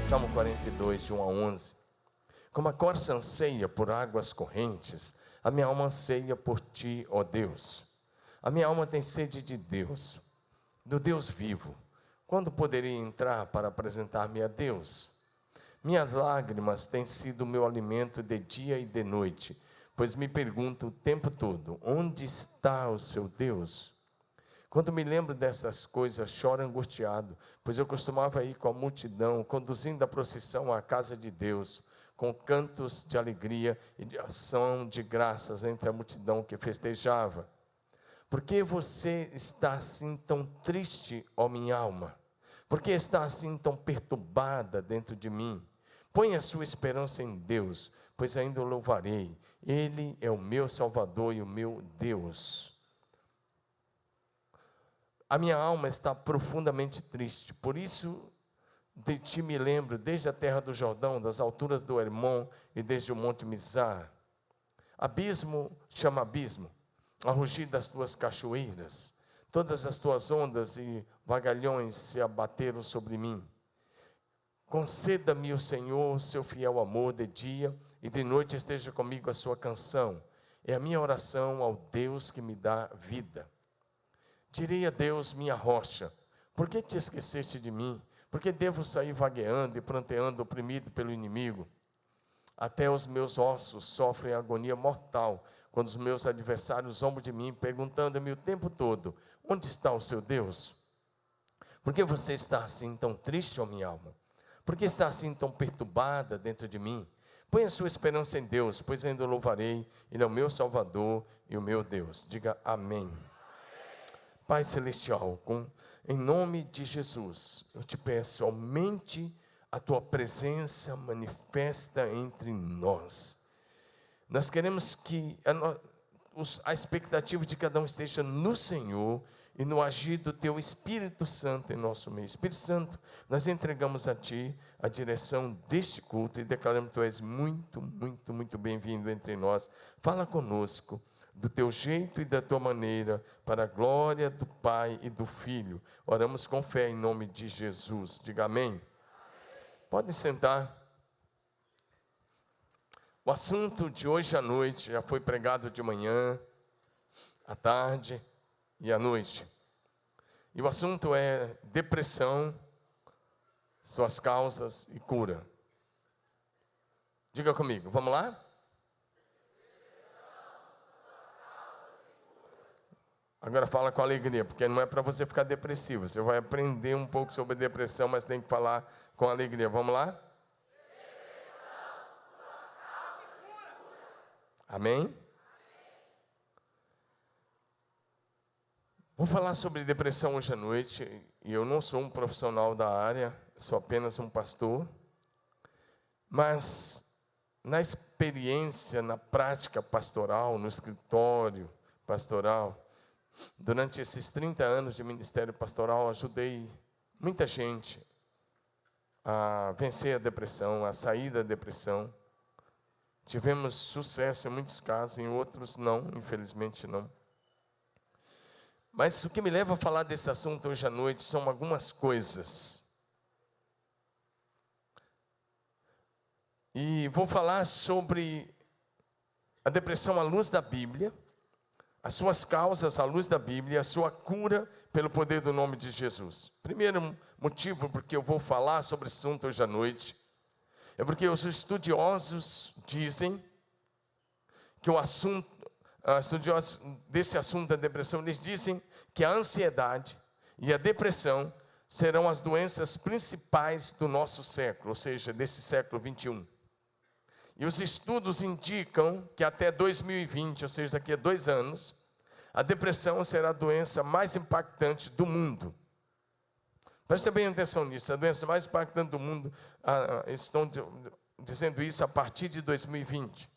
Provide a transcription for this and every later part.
Salmo 42, de 1 a 11. Como a corça anseia por águas correntes, a minha alma anseia por ti, ó Deus. A minha alma tem sede de Deus, do Deus vivo. Quando poderei entrar para apresentar-me a Deus? Minhas lágrimas têm sido o meu alimento de dia e de noite, pois me pergunto o tempo todo: onde está o seu Deus? Quando me lembro dessas coisas, choro angustiado, pois eu costumava ir com a multidão, conduzindo a procissão à casa de Deus, com cantos de alegria e de ação de graças entre a multidão que festejava. Por que você está assim tão triste, ó minha alma? Por que está assim tão perturbada dentro de mim? Põe a sua esperança em Deus, pois ainda o louvarei. Ele é o meu Salvador e o meu Deus. A minha alma está profundamente triste, por isso de ti me lembro, desde a terra do Jordão, das alturas do Hermon e desde o monte Mizar. Abismo chama abismo, a rugir das tuas cachoeiras, todas as tuas ondas e vagalhões se abateram sobre mim. Conceda-me o Senhor o seu fiel amor de dia, e de noite esteja comigo a sua canção. É a minha oração ao Deus que me dá vida. Direi a Deus, minha rocha: por que te esqueceste de mim? Por que devo sair vagueando e pranteando, oprimido pelo inimigo? Até os meus ossos sofrem agonia mortal, quando os meus adversários zombam de mim, perguntando-me o tempo todo: onde está o seu Deus? Por que você está assim tão triste, ó minha alma? Por que está assim tão perturbada dentro de mim? Põe a sua esperança em Deus, pois ainda o louvarei. Ele é o meu Salvador e o meu Deus. Diga amém. Pai Celestial, em nome de Jesus, eu te peço, aumente a tua presença manifesta entre nós. Nós queremos que a expectativa de cada um esteja no Senhor e no agir do teu Espírito Santo em nosso meio. Espírito Santo, nós entregamos a ti a direção deste culto e declaramos que tu és muito, muito, muito bem-vindo entre nós. Fala conosco do teu jeito e da tua maneira, para a glória do Pai e do Filho. Oramos com fé em nome de Jesus. Diga amém. Pode sentar. O assunto de hoje à noite já foi pregado de manhã, à tarde e à noite. E o assunto é depressão, suas causas e cura. Diga comigo, vamos lá? Agora fala com alegria, porque não é para você ficar depressivo. Você vai aprender um pouco sobre depressão, mas tem que falar com alegria. Vamos lá? Amém? Vou falar sobre depressão hoje à noite, e eu não sou um profissional da área, sou apenas um pastor. Mas, na experiência, na prática pastoral, no escritório pastoral, durante esses 30 anos de ministério pastoral, ajudei muita gente a vencer a depressão, a sair da depressão. Tivemos sucesso em muitos casos, em outros não, infelizmente não. Mas o que me leva a falar desse assunto hoje à noite são algumas coisas. E vou falar sobre a depressão à luz da Bíblia, as suas causas à luz da Bíblia, a sua cura pelo poder do nome de Jesus. Primeiro motivo porque eu vou falar sobre esse assunto hoje à noite é porque os estudiosos dizem que estudiosos desse assunto da depressão, eles dizem que a ansiedade e a depressão serão as doenças principais do nosso século, ou seja, desse século 21. E os estudos indicam que até 2020, ou seja, daqui a 2 anos, a depressão será a doença mais impactante do mundo. Presta bem atenção nisso, a doença mais impactante do mundo, estão dizendo isso a partir de 2020.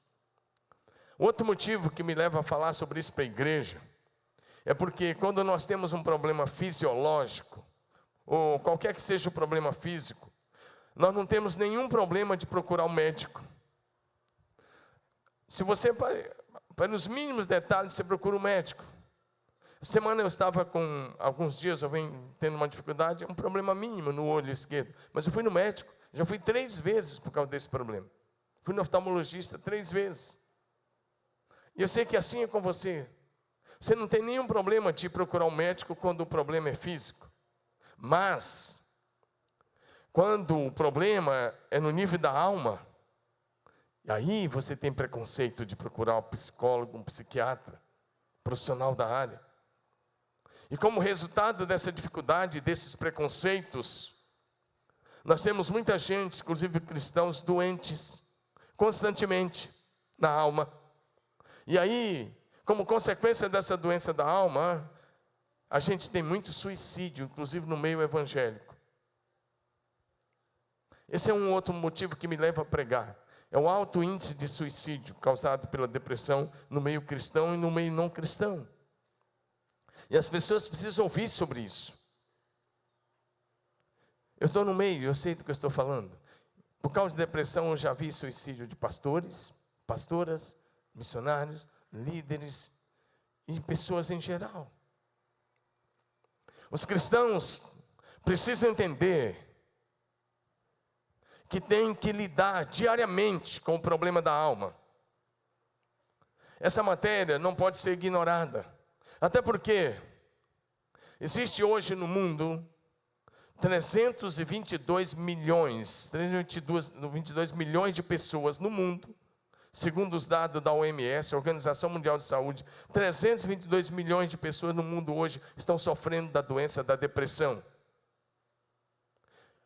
Outro motivo que me leva a falar sobre isso para a igreja, é porque quando nós temos um problema fisiológico, ou qualquer que seja o problema físico, nós não temos nenhum problema de procurar um médico. Se você, para os mínimos detalhes, você procura um médico. Semana eu estava alguns dias eu venho tendo uma dificuldade, um problema mínimo no olho esquerdo, mas eu fui no médico, Já fui 3 vezes por causa desse problema. Fui no oftalmologista 3 vezes. E eu sei que assim é com você. Você não tem nenhum problema de ir procurar um médico quando o problema é físico. Mas, quando o problema é no nível da alma, aí você tem preconceito de procurar um psicólogo, um psiquiatra, profissional da área. E como resultado dessa dificuldade, desses preconceitos, nós temos muita gente, inclusive cristãos, doentes, constantemente, na alma. E aí, como consequência dessa doença da alma, a gente tem muito suicídio, inclusive no meio evangélico. Esse é um outro motivo que me leva a pregar. É o alto índice de suicídio causado pela depressão no meio cristão e no meio não cristão. E as pessoas precisam ouvir sobre isso. Eu estou no meio, eu sei do que eu estou falando. Por causa de depressão, eu já vi suicídio de pastores, pastoras, missionários, líderes e pessoas em geral. Os cristãos precisam entender que têm que lidar diariamente com o problema da alma. Essa matéria não pode ser ignorada. Até porque existe hoje no mundo 322 milhões de pessoas no mundo, segundo os dados da OMS, Organização Mundial de Saúde, 322 milhões de pessoas no mundo hoje estão sofrendo da doença da depressão.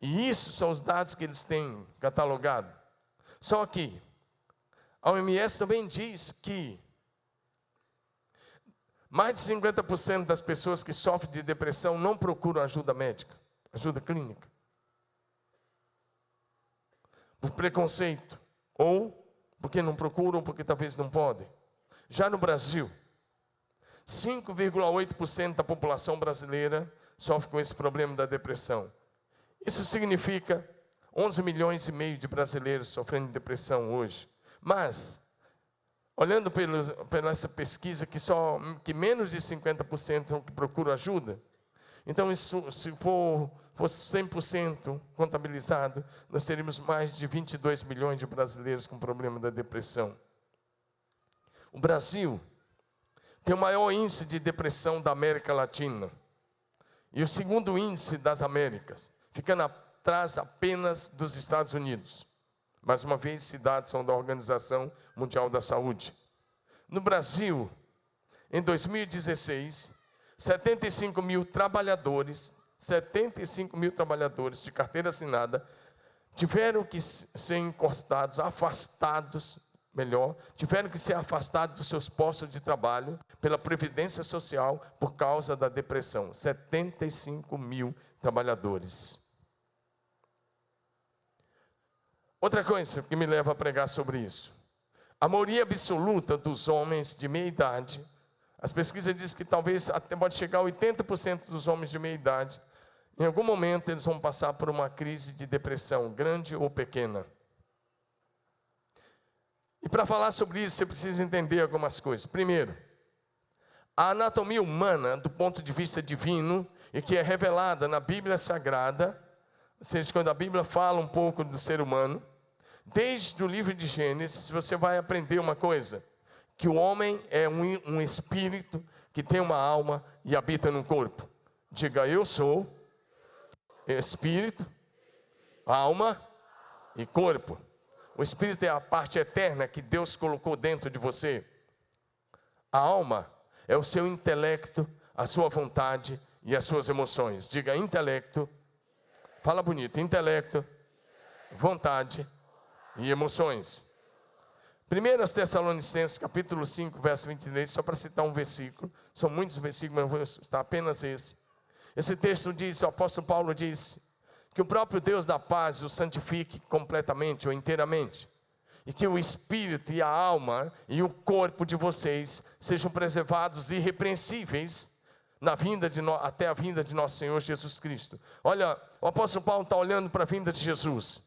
E isso são os dados que eles têm catalogado. Só que a OMS também diz que mais de 50% das pessoas que sofrem de depressão não procuram ajuda médica, ajuda clínica, por preconceito, ou porque não procuram, porque talvez não podem. Já no Brasil, 5,8% da população brasileira sofre com esse problema da depressão. Isso significa 11 milhões e meio de brasileiros sofrendo de depressão hoje. Mas, olhando pela essa pesquisa, que menos de 50% são que procuram ajuda, então isso, se fosse 100% contabilizado, nós teríamos mais de 22 milhões de brasileiros com problema da depressão. O Brasil tem o maior índice de depressão da América Latina e o segundo índice das Américas, ficando atrás apenas dos Estados Unidos. Mais uma vez, esses dados são da Organização Mundial da Saúde. No Brasil, em 2016, 75 mil trabalhadores de carteira assinada tiveram que ser tiveram que ser afastados dos seus postos de trabalho pela Previdência Social por causa da depressão. 75 mil trabalhadores. Outra coisa que me leva a pregar sobre isso. A maioria absoluta dos homens de meia idade, as pesquisas dizem que talvez até pode chegar a 80% dos homens de meia idade, em algum momento eles vão passar por uma crise de depressão, grande ou pequena. E para falar sobre isso, você precisa entender algumas coisas. Primeiro, a anatomia humana, do ponto de vista divino, e que é revelada na Bíblia Sagrada, ou seja, quando a Bíblia fala um pouco do ser humano, desde o livro de Gênesis, você vai aprender uma coisa, que o homem é um espírito que tem uma alma e habita no corpo. Diga, eu sou espírito, alma e corpo. O espírito é a parte eterna que Deus colocou dentro de você. A alma é o seu intelecto, a sua vontade e as suas emoções. Diga, intelecto, fala bonito, intelecto, vontade e emoções. 1 Tessalonicenses, capítulo 5, verso 23, só para citar um versículo, são muitos versículos, mas eu vou citar apenas esse. Esse texto diz, o apóstolo Paulo disse, que o próprio Deus da paz o santifique completamente ou inteiramente, e que o espírito e a alma e o corpo de vocês sejam preservados irrepreensíveis até a vinda de nosso Senhor Jesus Cristo. Olha, o apóstolo Paulo está olhando para a vinda de Jesus.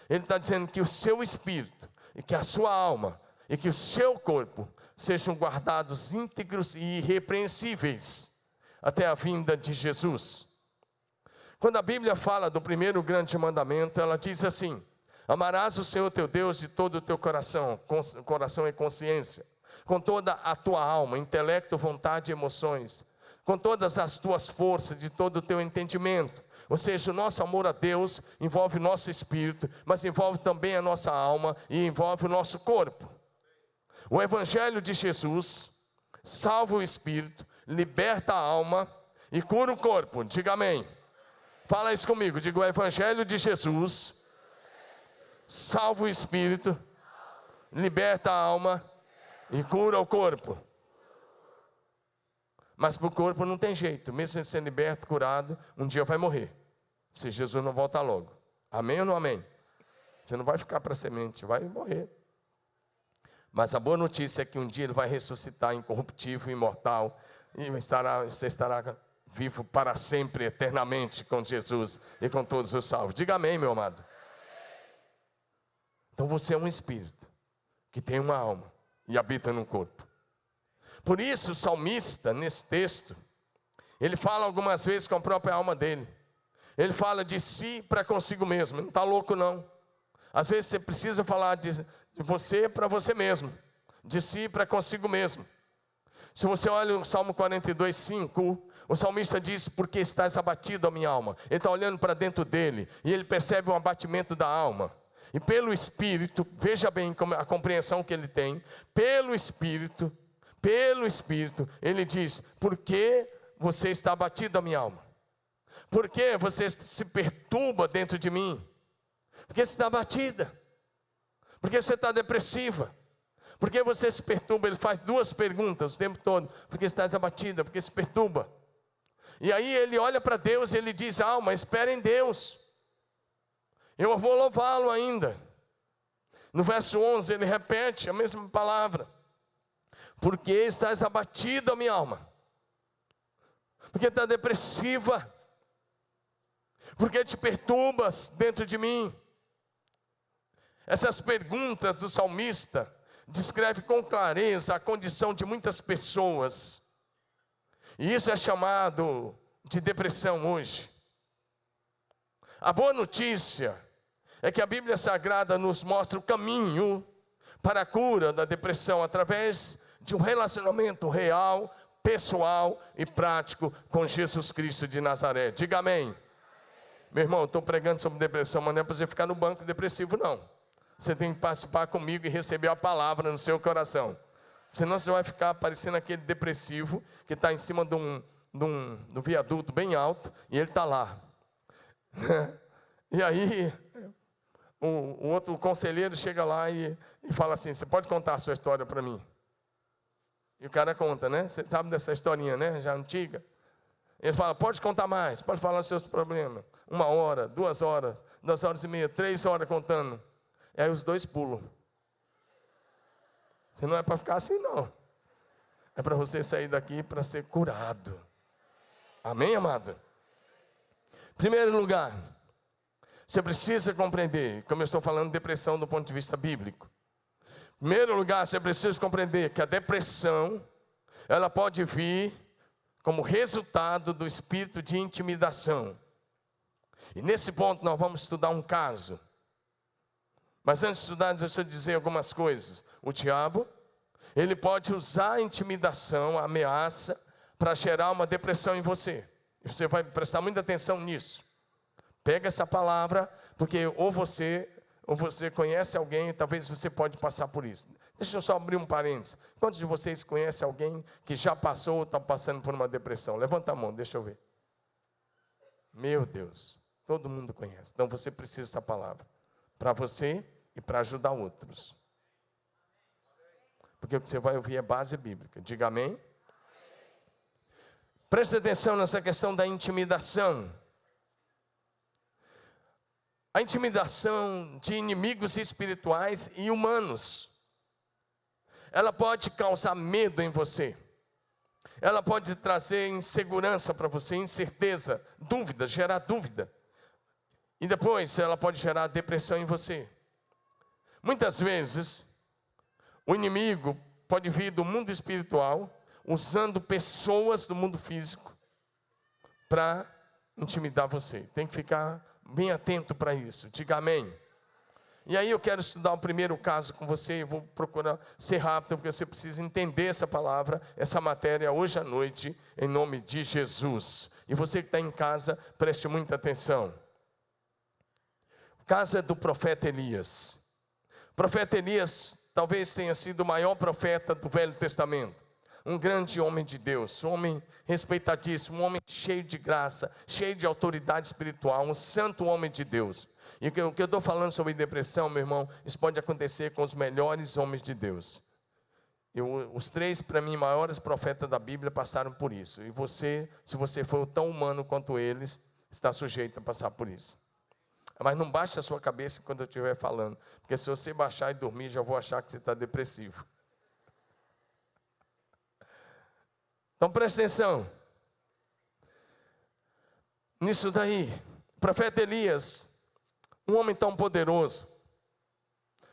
Ele está dizendo que o seu espírito, e que a sua alma, e que o seu corpo sejam guardados íntegros e irrepreensíveis até a vinda de Jesus. Quando a Bíblia fala do primeiro grande mandamento, ela diz assim: amarás o Senhor teu Deus de todo o teu coração, coração e consciência, com toda a tua alma, intelecto, vontade e emoções, com todas as tuas forças, de todo o teu entendimento. Ou seja, o nosso amor a Deus envolve o nosso espírito, mas envolve também a nossa alma e envolve o nosso corpo. O Evangelho de Jesus salva o espírito, liberta a alma e cura o corpo. Diga amém. Fala isso comigo, diga: o Evangelho de Jesus salva o espírito, liberta a alma e cura o corpo. Mas para o corpo não tem jeito, mesmo ele sendo liberto, curado, um dia vai morrer, se Jesus não voltar logo. Amém ou não amém? Você não vai ficar para semente, vai morrer. Mas a boa notícia é que um dia ele vai ressuscitar incorruptível, imortal, e você estará vivo para sempre, eternamente com Jesus e com todos os salvos. Diga amém, meu amado. Então você é um espírito que tem uma alma e habita no corpo. Por isso o salmista, nesse texto, ele fala algumas vezes com a própria alma dele. Ele fala de si para consigo mesmo. Ele não está louco não. Às vezes você precisa falar de você para você mesmo, de si para consigo mesmo. Se você olha o Salmo 42, 5, o salmista diz: porque estás abatido, a minha alma. Ele está olhando para dentro dele e ele percebe um abatimento da alma. E pelo Espírito, veja bem a compreensão que ele tem, pelo Espírito, ele diz: por que você está abatido, a minha alma? Por que você se perturba dentro de mim? Porque você está abatida, porque você está depressiva, porque você se perturba. Ele faz duas perguntas o tempo todo: porque estás abatida, porque se perturba. E aí ele olha para Deus e ele diz: alma, espera em Deus, eu vou louvá-lo ainda. No verso 11 ele repete a mesma palavra: porque estás abatida, minha alma, porque está depressiva, porque te perturbas dentro de mim. Essas perguntas do salmista descrevem com clareza a condição de muitas pessoas, e isso é chamado de depressão hoje. A boa notícia é que a Bíblia Sagrada nos mostra o caminho para a cura da depressão através de um relacionamento real, pessoal e prático com Jesus Cristo de Nazaré. Diga amém. Meu irmão, estou pregando sobre depressão, mas não é para você ficar no banco depressivo não. Você tem que participar comigo e receber a palavra no seu coração. Senão você vai ficar parecendo aquele depressivo que está em cima de um viaduto bem alto e ele está lá. E aí o outro conselheiro chega lá e fala assim: você pode contar a sua história para mim? E o cara conta, né? Você sabe dessa historinha, né? Já antiga. Ele fala: pode contar mais, pode falar os seus problemas. 1 hora, 2 horas, 2 horas e meia, 3 horas contando. E aí os dois pulam. Você não é para ficar assim não. É para você sair daqui para ser curado. Amém, amado? Primeiro lugar, você precisa compreender, como eu estou falando de depressão do ponto de vista bíblico. Primeiro lugar, você precisa compreender que a depressão, ela pode vir como resultado do espírito de intimidação. E nesse ponto nós vamos estudar um caso. Mas antes de estudar, deixa eu dizer algumas coisas. O diabo, ele pode usar a intimidação, a ameaça, para gerar uma depressão em você. E você vai prestar muita atenção nisso. Pega essa palavra, porque ou você conhece alguém, talvez você pode passar por isso. Deixa eu só abrir um parênteses. Quantos de vocês conhecem alguém que já passou ou está passando por uma depressão? Levanta a mão, deixa eu ver. Meu Deus, todo mundo conhece. Então você precisa dessa palavra para você e para ajudar outros. Porque o que você vai ouvir é base bíblica. Diga amém. Preste atenção nessa questão da intimidação. A intimidação de inimigos espirituais e humanos. Ela pode causar medo em você. Ela pode trazer insegurança para você, incerteza, dúvida, gerar dúvida. E depois ela pode gerar depressão em você. Muitas vezes, o inimigo pode vir do mundo espiritual, usando pessoas do mundo físico, para intimidar você. Tem que ficar bem atento para isso. Diga amém. E aí eu quero estudar o primeiro caso com você. Eu vou procurar ser rápido, porque você precisa entender essa palavra, essa matéria hoje à noite, em nome de Jesus. E você que está em casa, preste muita atenção. O caso é do profeta Elias. O profeta Elias talvez tenha sido o maior profeta do Velho Testamento. Um grande homem de Deus, um homem respeitadíssimo, um homem cheio de graça, cheio de autoridade espiritual, um santo homem de Deus. E o que eu estou falando sobre depressão, meu irmão, isso pode acontecer com os melhores homens de Deus. Os 3, para mim, maiores profetas da Bíblia passaram por isso. E você, se você for tão humano quanto eles, está sujeito a passar por isso. Mas não baixe a sua cabeça quando eu estiver falando, porque se você baixar e dormir, já vou achar que você está depressivo. Então preste atenção. Nisso daí, o profeta Elias, um homem tão poderoso,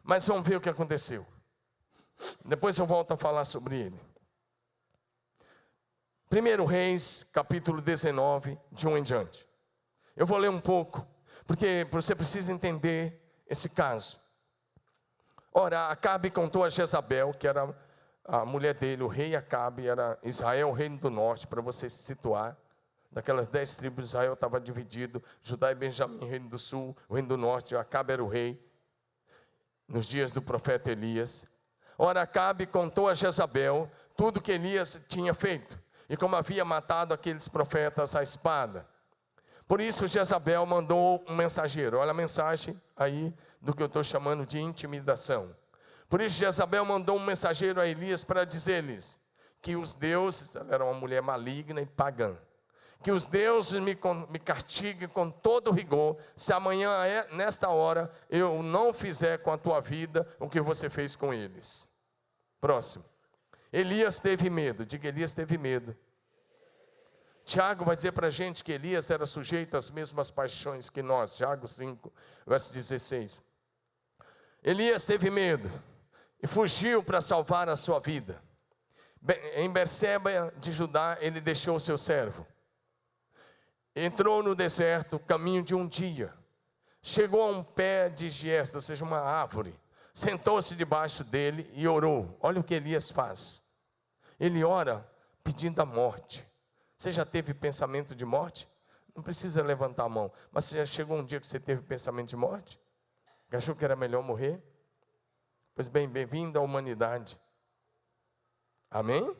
mas vamos ver o que aconteceu. Depois eu volto a falar sobre ele. 1 Reis, capítulo 19, de 1 em diante. Eu vou ler um pouco, porque você precisa entender esse caso. Ora, Acabe contou a Jezabel, que era a mulher dele, o rei Acabe, era Israel, o reino do norte, para você se situar. Daquelas 10 tribos, Israel estava dividido, Judá e Benjamim, reino do sul, o reino do norte, Acabe era o rei, nos dias do profeta Elias. Ora, Acabe contou a Jezabel tudo que Elias tinha feito, e como havia matado aqueles profetas à espada. Por isso Jezabel mandou um mensageiro, olha a mensagem aí do que eu estou chamando de intimidação. Por isso Jezabel mandou um mensageiro a Elias para dizer-lhes que os deuses, ela era uma mulher maligna e pagã, que os deuses me castiguem com todo rigor, se amanhã, nesta hora, eu não fizer com a tua vida o que você fez com eles. Próximo. Elias teve medo, diga, Elias teve medo. Tiago vai dizer para a gente que Elias era sujeito às mesmas paixões que nós, Tiago 5, verso 16. Elias teve medo e fugiu para salvar a sua vida. Em Berseba de Judá, ele deixou o seu servo. Entrou no deserto, caminho de um dia. Chegou a um pé de giesta, ou seja, uma árvore. Sentou-se debaixo dele e orou. Olha o que Elias faz. Ele ora pedindo a morte. Você já teve pensamento de morte? Não precisa levantar a mão. Mas você já chegou um dia que você teve pensamento de morte? Que achou que era melhor morrer? Pois bem, bem-vindo à humanidade. Amém?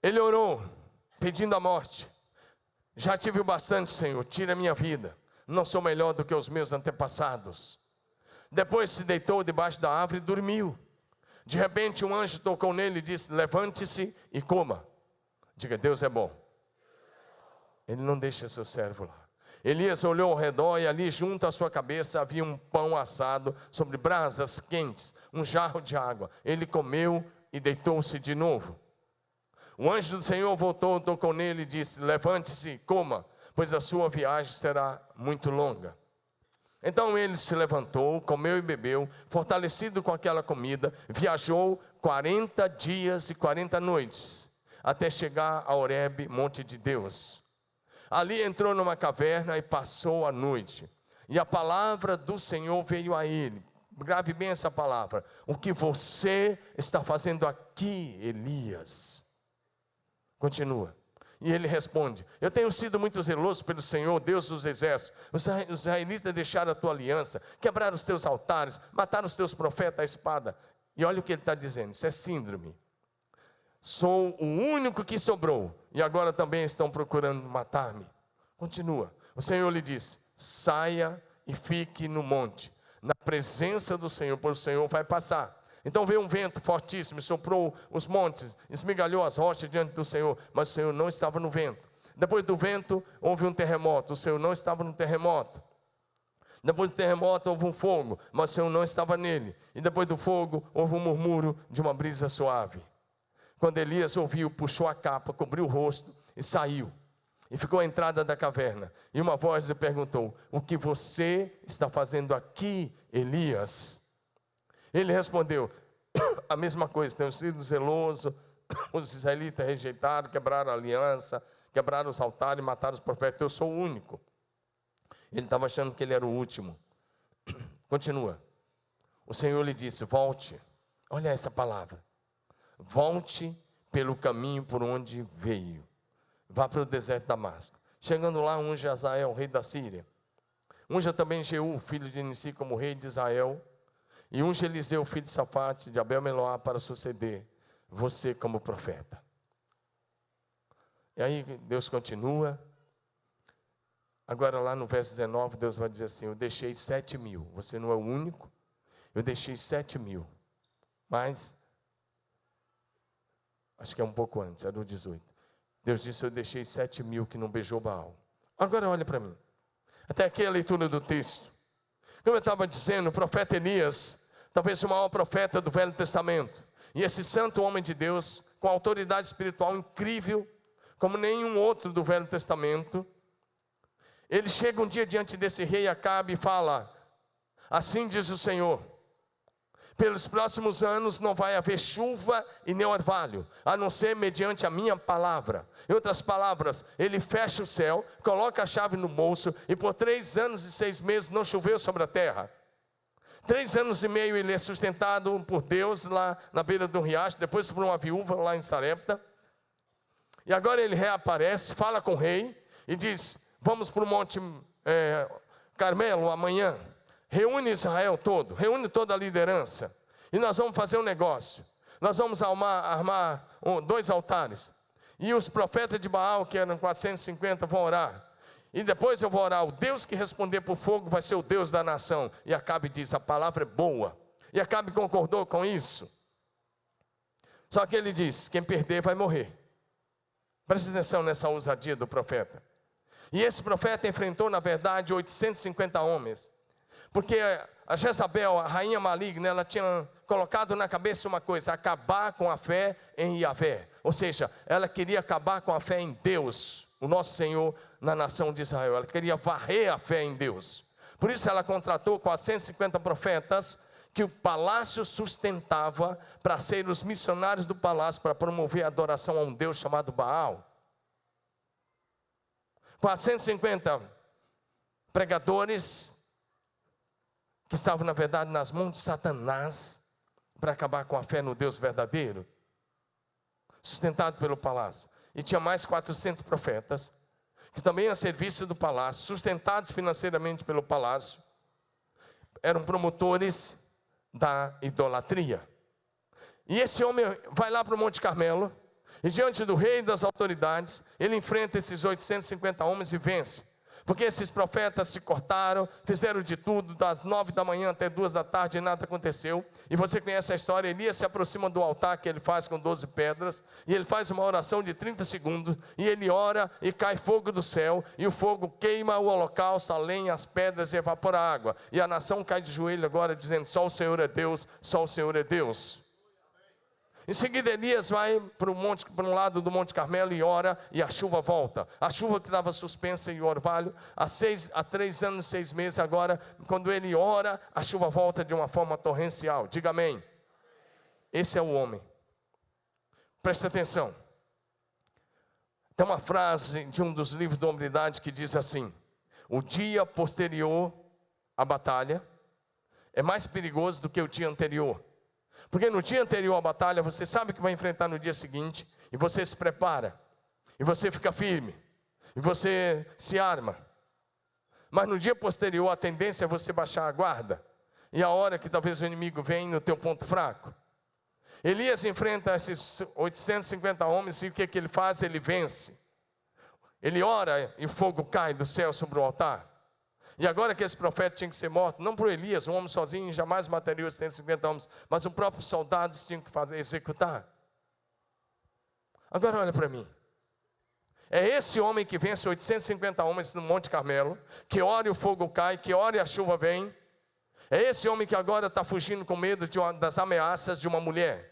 Ele orou, pedindo a morte. Já tive o bastante, Senhor, tira a minha vida. Não sou melhor do que os meus antepassados. Depois se deitou debaixo da árvore e dormiu. De repente um anjo tocou nele e disse, levante-se e coma. Diga, Deus é bom. Ele não deixa seu servo lá. Elias olhou ao redor e ali junto à sua cabeça havia um pão assado sobre brasas quentes, um jarro de água. Ele comeu e deitou-se de novo. O anjo do Senhor voltou, tocou nele e disse, levante-se e coma, pois a sua viagem será muito longa. Então ele se levantou, comeu e bebeu, fortalecido com aquela comida, viajou 40 dias e 40 noites, até chegar a Horebe, monte de Deus. Ali entrou numa caverna e passou a noite. E a palavra do Senhor veio a ele. Grave bem essa palavra. O que você está fazendo aqui, Elias? Continua. E ele responde, eu tenho sido muito zeloso pelo Senhor, Deus dos exércitos. Os israelitas deixaram a tua aliança, quebraram os teus altares, mataram os teus profetas à espada. E olha o que ele está dizendo, isso é síndrome. Sou o único que sobrou, e agora também estão procurando matar-me. Continua. O Senhor lhe disse, saia e fique no monte, na presença do Senhor, pois o Senhor vai passar. Então veio um vento fortíssimo, soprou os montes, esmigalhou as rochas diante do Senhor, mas o Senhor não estava no vento. Depois do vento houve um terremoto, o Senhor não estava no terremoto. Depois do terremoto houve um fogo, mas o Senhor não estava nele. E depois do fogo houve um murmúrio de uma brisa suave. Quando Elias ouviu, puxou a capa, cobriu o rosto e saiu. E ficou à entrada da caverna. E uma voz lhe perguntou, o que você está fazendo aqui, Elias? Ele respondeu, a mesma coisa, tenho sido zeloso Os israelitas rejeitaram, quebraram a aliança, quebraram os altares e mataram os profetas. Eu sou o único. Ele estava achando que ele era o último. Continua. O Senhor lhe disse: volte. Olha essa palavra. Volte pelo caminho por onde veio. Vá para o deserto de Damasco. Chegando lá, unge Azael, rei da Síria. Unja também Jeú, filho de Nissi, como rei de Israel. E unge Eliseu, filho de Safate, de Abel-Meloá, para suceder você como profeta. E aí Deus continua. Agora lá no verso 19, Deus vai dizer assim: eu deixei 7.000. Você não é o único. Eu deixei 7.000. Mas, acho que é um pouco antes, era o 18. Deus disse: eu deixei 7.000 que não beijou Baal. Agora olha para mim. Até aqui a leitura do texto. Como eu estava dizendo, o profeta Elias, talvez o maior profeta do Velho Testamento. E esse santo homem de Deus, com autoridade espiritual incrível, como nenhum outro do Velho Testamento. Ele chega um dia diante desse rei Acabe e fala: assim diz o Senhor, pelos próximos anos não vai haver chuva e nem orvalho, a não ser mediante a minha palavra. Em outras palavras, ele fecha o céu, coloca a chave no bolso, e por 3 anos e 6 meses não choveu sobre a terra. 3 anos e meio ele é sustentado por Deus lá na beira do riacho, depois por uma viúva lá em Sarepta. E agora ele reaparece, fala com o rei e diz: vamos para o Monte Carmelo amanhã. Reúne Israel todo, reúne toda a liderança, e nós vamos fazer um negócio. Nós vamos armar 2 altares, e os profetas de Baal, que eram 450, vão orar. E depois eu vou orar. O Deus que responder por fogo vai ser o Deus da nação. E Acabe diz: a palavra é boa. E Acabe concordou com isso. Só que ele diz: quem perder vai morrer. Preste atenção nessa ousadia do profeta. E esse profeta enfrentou, na verdade, 850 homens. Porque a Jezabel, a rainha maligna, ela tinha colocado na cabeça uma coisa: acabar com a fé em Yahvé. Ou seja, ela queria acabar com a fé em Deus, o nosso Senhor, na nação de Israel. Ela queria varrer a fé em Deus. Por isso ela contratou 450 profetas que o palácio sustentava, para serem os missionários do palácio, para promover a adoração a um Deus chamado Baal. 450 pregadores que estavam, na verdade, nas mãos de Satanás, para acabar com a fé no Deus verdadeiro, sustentado pelo palácio. E tinha mais 400 profetas, que também a serviço do palácio, sustentados financeiramente pelo palácio, eram promotores da idolatria. E esse homem vai lá para o Monte Carmelo, e diante do rei e das autoridades, ele enfrenta esses 850 homens e vence. Porque esses profetas se cortaram, fizeram de tudo, das 9 da manhã até 2 da tarde, e nada aconteceu. E você conhece a história. Elias se aproxima do altar que ele faz com 12 pedras, e ele faz uma oração de 30 segundos, e ele ora, e cai fogo do céu, e o fogo queima o holocausto, a lenha, as pedras, e evapora a água. E a nação cai de joelho agora, dizendo: só o Senhor é Deus, só o Senhor é Deus. Em seguida Elias vai para um lado do Monte Carmelo e ora, e a chuva volta. A chuva que estava suspensa em orvalho há 3 anos e 6 meses, agora quando ele ora, a chuva volta de uma forma torrencial. Diga amém. Esse é o homem. Preste atenção. Tem uma frase de um dos livros da humanidade que diz assim: o dia posterior à batalha é mais perigoso do que o dia anterior. Porque no dia anterior à batalha, você sabe que vai enfrentar no dia seguinte, e você se prepara, e você fica firme, e você se arma. Mas no dia posterior, a tendência é você baixar a guarda, e a hora que talvez o inimigo venha no teu ponto fraco. Elias enfrenta esses 850 homens, e o que ele faz? Ele vence. Ele ora, e fogo cai do céu sobre o altar. E agora que esse profeta tinha que ser morto, não por Elias, um homem sozinho jamais mataria os 150 homens, mas os próprios soldados tinham que executar. Agora olha para mim. É esse homem que vence 850 homens no Monte Carmelo, que ora e o fogo cai, que ora e a chuva vem. É esse homem que agora está fugindo com medo das ameaças de uma mulher.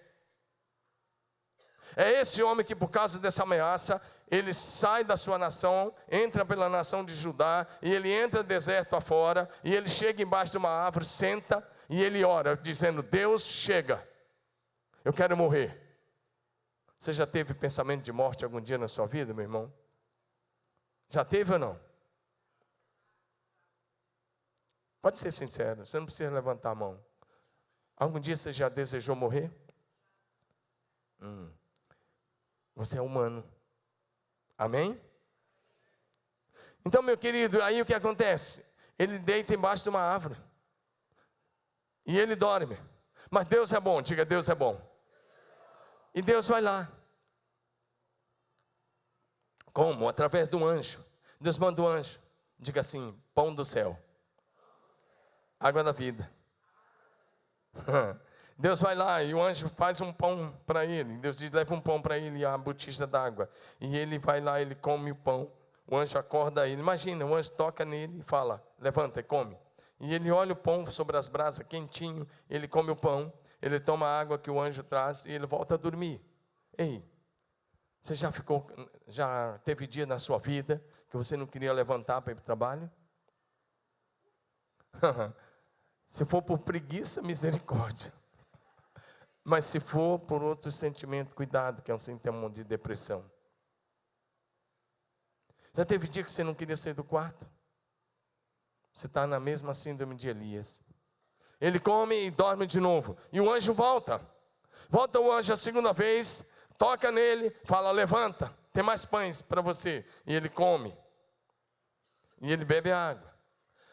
É esse homem que, por causa dessa ameaça, ele sai da sua nação, entra pela nação de Judá, e ele entra deserto afora, e ele chega embaixo de uma árvore, senta, e ele ora, dizendo: Deus, chega, eu quero morrer. Você já teve pensamento de morte algum dia na sua vida, meu irmão? Já teve ou não? Pode ser sincero, você não precisa levantar a mão. Algum dia você já desejou morrer? Você é humano. Amém? Então, meu querido, aí o que acontece? Ele deita embaixo de uma árvore. E ele dorme. Mas Deus é bom, diga, Deus é bom. E Deus vai lá. Como? Através do anjo. Deus manda o anjo. Diga assim, pão do céu. Água da vida. Deus vai lá e o anjo faz um pão para ele. Deus diz, leva um pão para ele e a botija d'água. E ele vai lá, ele come o pão. O anjo acorda ele. Imagina, o anjo toca nele e fala, levanta e come. E ele olha o pão sobre as brasas, quentinho. Ele come o pão. Ele toma a água que o anjo traz e ele volta a dormir. Ei, você já teve dia na sua vida que você não queria levantar para ir para o trabalho? Se for por preguiça, misericórdia. Mas se for por outro sentimento, cuidado, que é um sintoma de depressão. Já teve dia que você não queria sair do quarto? Você está na mesma síndrome de Elias. Ele come e dorme de novo. E o anjo volta. Volta o anjo a segunda vez, toca nele, fala, levanta, tem mais pães para você. E ele come. E ele bebe água.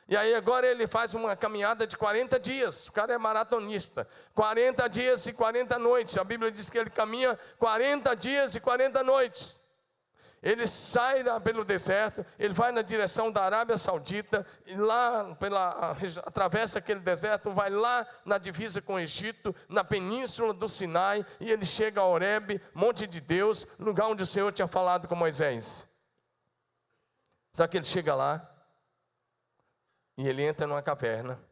E aí agora ele faz uma caminhada de 40 dias. O cara é maratonista. 40 dias e 40 noites. A Bíblia diz que ele caminha 40 dias e 40 noites. Ele sai pelo deserto, ele vai na direção da Arábia Saudita, e lá atravessa aquele deserto, vai lá na divisa com o Egito, na península do Sinai, e ele chega a Horebe, monte de Deus, lugar onde o Senhor tinha falado com Moisés. Só que ele chega lá, e ele entra numa caverna,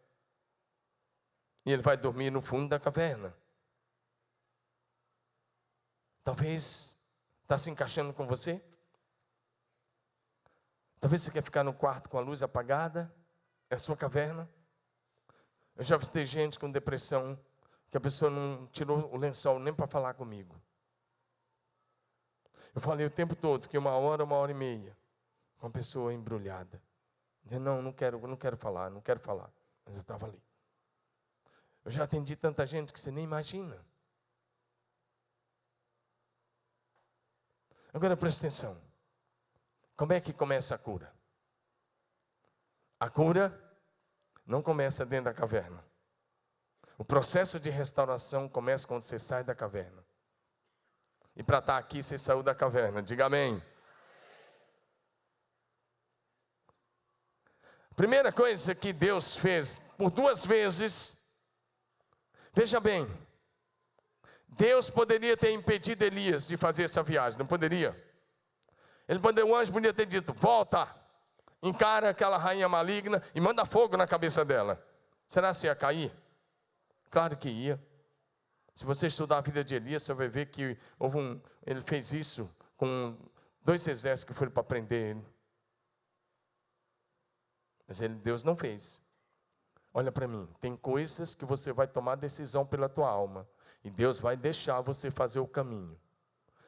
e ele vai dormir no fundo da caverna. Talvez está se encaixando com você? Talvez você quer ficar no quarto com a luz apagada, é a sua caverna. Eu já visitei gente com depressão, que a pessoa não tirou o lençol nem para falar comigo. Eu falei o tempo todo, que 1 hora e meia, com a pessoa embrulhada. Dizendo, não quero falar. Mas eu estava ali. Eu já atendi tanta gente que você nem imagina. Agora presta atenção. Como é que começa a cura? A cura não começa dentro da caverna. O processo de restauração começa quando você sai da caverna. E para estar aqui, você saiu da caverna. Diga amém. A primeira coisa que Deus fez por 2 vezes, veja bem, Deus poderia ter impedido Elias de fazer essa viagem, não poderia? O anjo podia ter dito, volta, encara aquela rainha maligna e manda fogo na cabeça dela. Será que ia cair? Claro que ia. Se você estudar a vida de Elias, você vai ver que ele fez isso com 2 exércitos que foram para prender ele. Mas Deus não fez. Olha para mim, tem coisas que você vai tomar decisão pela tua alma, e Deus vai deixar você fazer o caminho,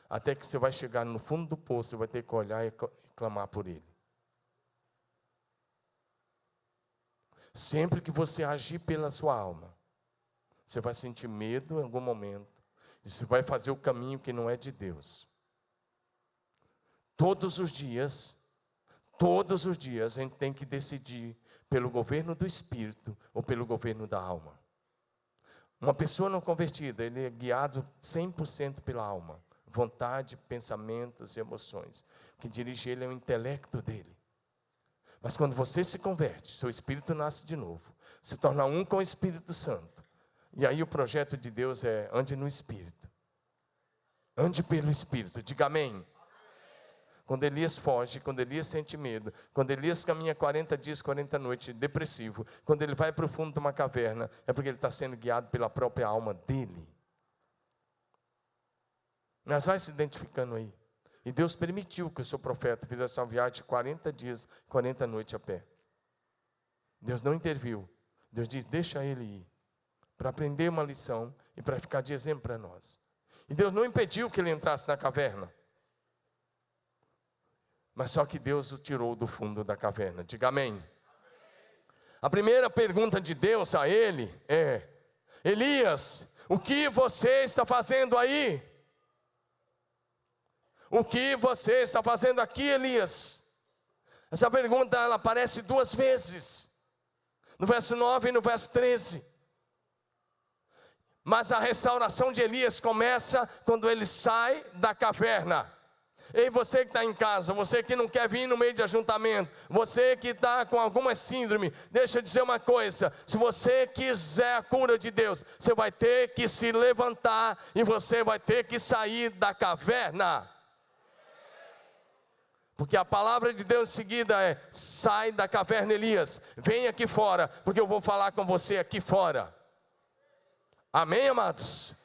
até que você vai chegar no fundo do poço, você vai ter que olhar e clamar por Ele. Sempre que você agir pela sua alma, você vai sentir medo em algum momento, e você vai fazer o caminho que não é de Deus. Todos os dias, a gente tem que decidir pelo governo do Espírito ou pelo governo da alma. Uma pessoa não convertida, ele é guiado 100% pela alma. Vontade, pensamentos e emoções. O que dirige ele é o intelecto dele. Mas quando você se converte, seu espírito nasce de novo, se torna um com o Espírito Santo. E aí o projeto de Deus é, ande no Espírito. Ande pelo Espírito, diga amém. Quando Elias foge, quando Elias sente medo, quando Elias caminha 40 dias, 40 noites, depressivo, quando ele vai para o fundo de uma caverna, é porque ele está sendo guiado pela própria alma dele. Mas vai se identificando aí. E Deus permitiu que o seu profeta fizesse uma viagem de 40 dias, 40 noites a pé. Deus não interviu. Deus diz, deixa ele ir, para aprender uma lição e para ficar de exemplo para nós. E Deus não impediu que ele entrasse na caverna. Mas só que Deus o tirou do fundo da caverna. Diga amém. A primeira pergunta de Deus a ele é: Elias, o que você está fazendo aí? O que você está fazendo aqui, Elias? Essa pergunta ela aparece 2 vezes, no verso 9 e no verso 13. Mas a restauração de Elias começa quando ele sai da caverna. Ei, você que está em casa, você que não quer vir no meio de ajuntamento, você que está com alguma síndrome, deixa eu dizer uma coisa: se você quiser a cura de Deus, você vai ter que se levantar e você vai ter que sair da caverna. Porque a palavra de Deus em seguida é: sai da caverna, Elias, vem aqui fora, porque eu vou falar com você aqui fora. Amém, amados?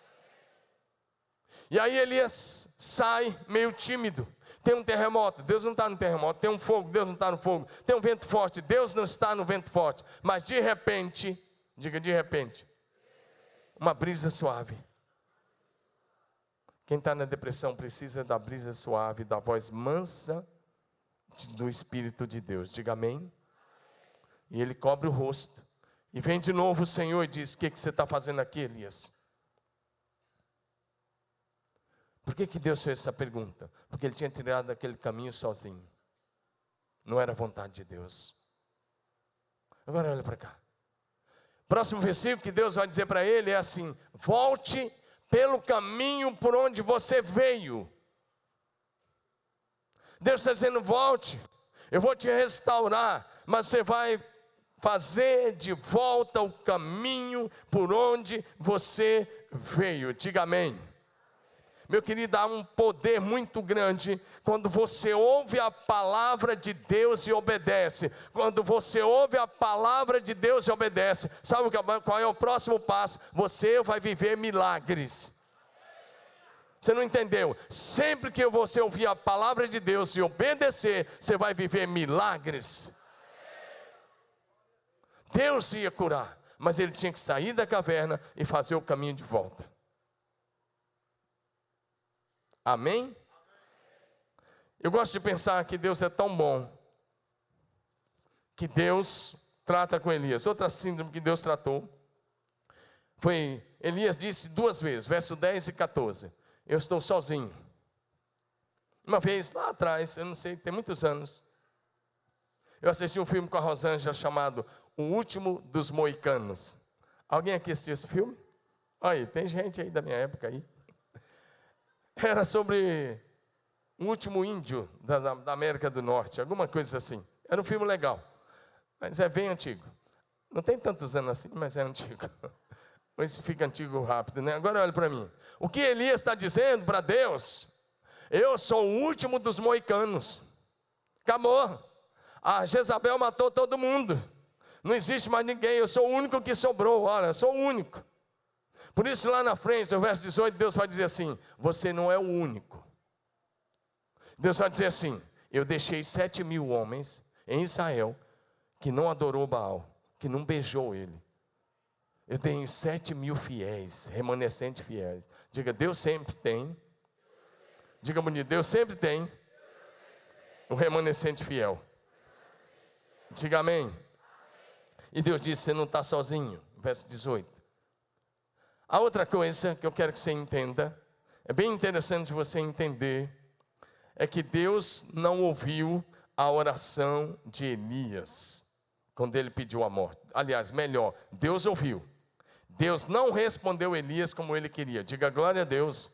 E aí Elias sai meio tímido. Tem um terremoto, Deus não está no terremoto. Tem um fogo, Deus não está no fogo. Tem um vento forte, Deus não está no vento forte. Mas de repente, diga de repente, uma brisa suave. Quem está na depressão precisa da brisa suave, da voz mansa do Espírito de Deus. Diga amém. E ele cobre o rosto. E vem de novo o Senhor e diz: o que você está fazendo aqui, Elias? Por que Deus fez essa pergunta? Porque ele tinha tirado aquele caminho sozinho. Não era vontade de Deus. Agora olha para cá. Próximo versículo que Deus vai dizer para ele é assim: volte pelo caminho por onde você veio. Deus está dizendo: volte, eu vou te restaurar, mas você vai fazer de volta o caminho por onde você veio. Diga amém. Meu querido, há um poder muito grande quando você ouve a palavra de Deus e obedece. Quando você ouve a palavra de Deus e obedece, sabe qual é o próximo passo? Você vai viver milagres. Você não entendeu? Sempre que você ouvir a palavra de Deus e obedecer, você vai viver milagres. Deus ia curar, mas ele tinha que sair da caverna e fazer o caminho de volta. Amém? Eu gosto de pensar que Deus é tão bom, que Deus trata com Elias. Outra síndrome que Deus tratou foi: Elias disse 2 vezes, verso 10 e 14: eu estou sozinho. Uma vez lá atrás, eu não sei, tem muitos anos, eu assisti um filme com a Rosângela chamado O Último dos Moicanos. Alguém aqui assistiu esse filme? Olha aí, tem gente aí da minha época aí. Era sobre o último índio da América do Norte, alguma coisa assim. Era um filme legal, mas é bem antigo. Não tem tantos anos assim, mas é antigo. Hoje fica antigo rápido, né? Agora olha para mim. O que Elias está dizendo para Deus? Eu sou o último dos moicanos. Acabou. A Jezabel matou todo mundo. Não existe mais ninguém, eu sou o único que sobrou. Olha, eu sou o único. Por isso lá na frente, no verso 18, Deus vai dizer assim: você não é o único. Deus vai dizer assim: eu deixei 7.000 homens em Israel que não adorou Baal, que não beijou ele. Eu tenho 7.000 fiéis, remanescentes fiéis. Diga, Deus sempre tem. Diga bonito, Deus sempre tem um remanescente fiel. Diga amém. E Deus disse: você não está sozinho. Verso 18. A outra coisa que eu quero que você entenda, é bem interessante você entender, é que Deus não ouviu a oração de Elias, quando ele pediu a morte. Aliás, melhor, Deus ouviu. Deus não respondeu Elias como ele queria. Diga glória a Deus.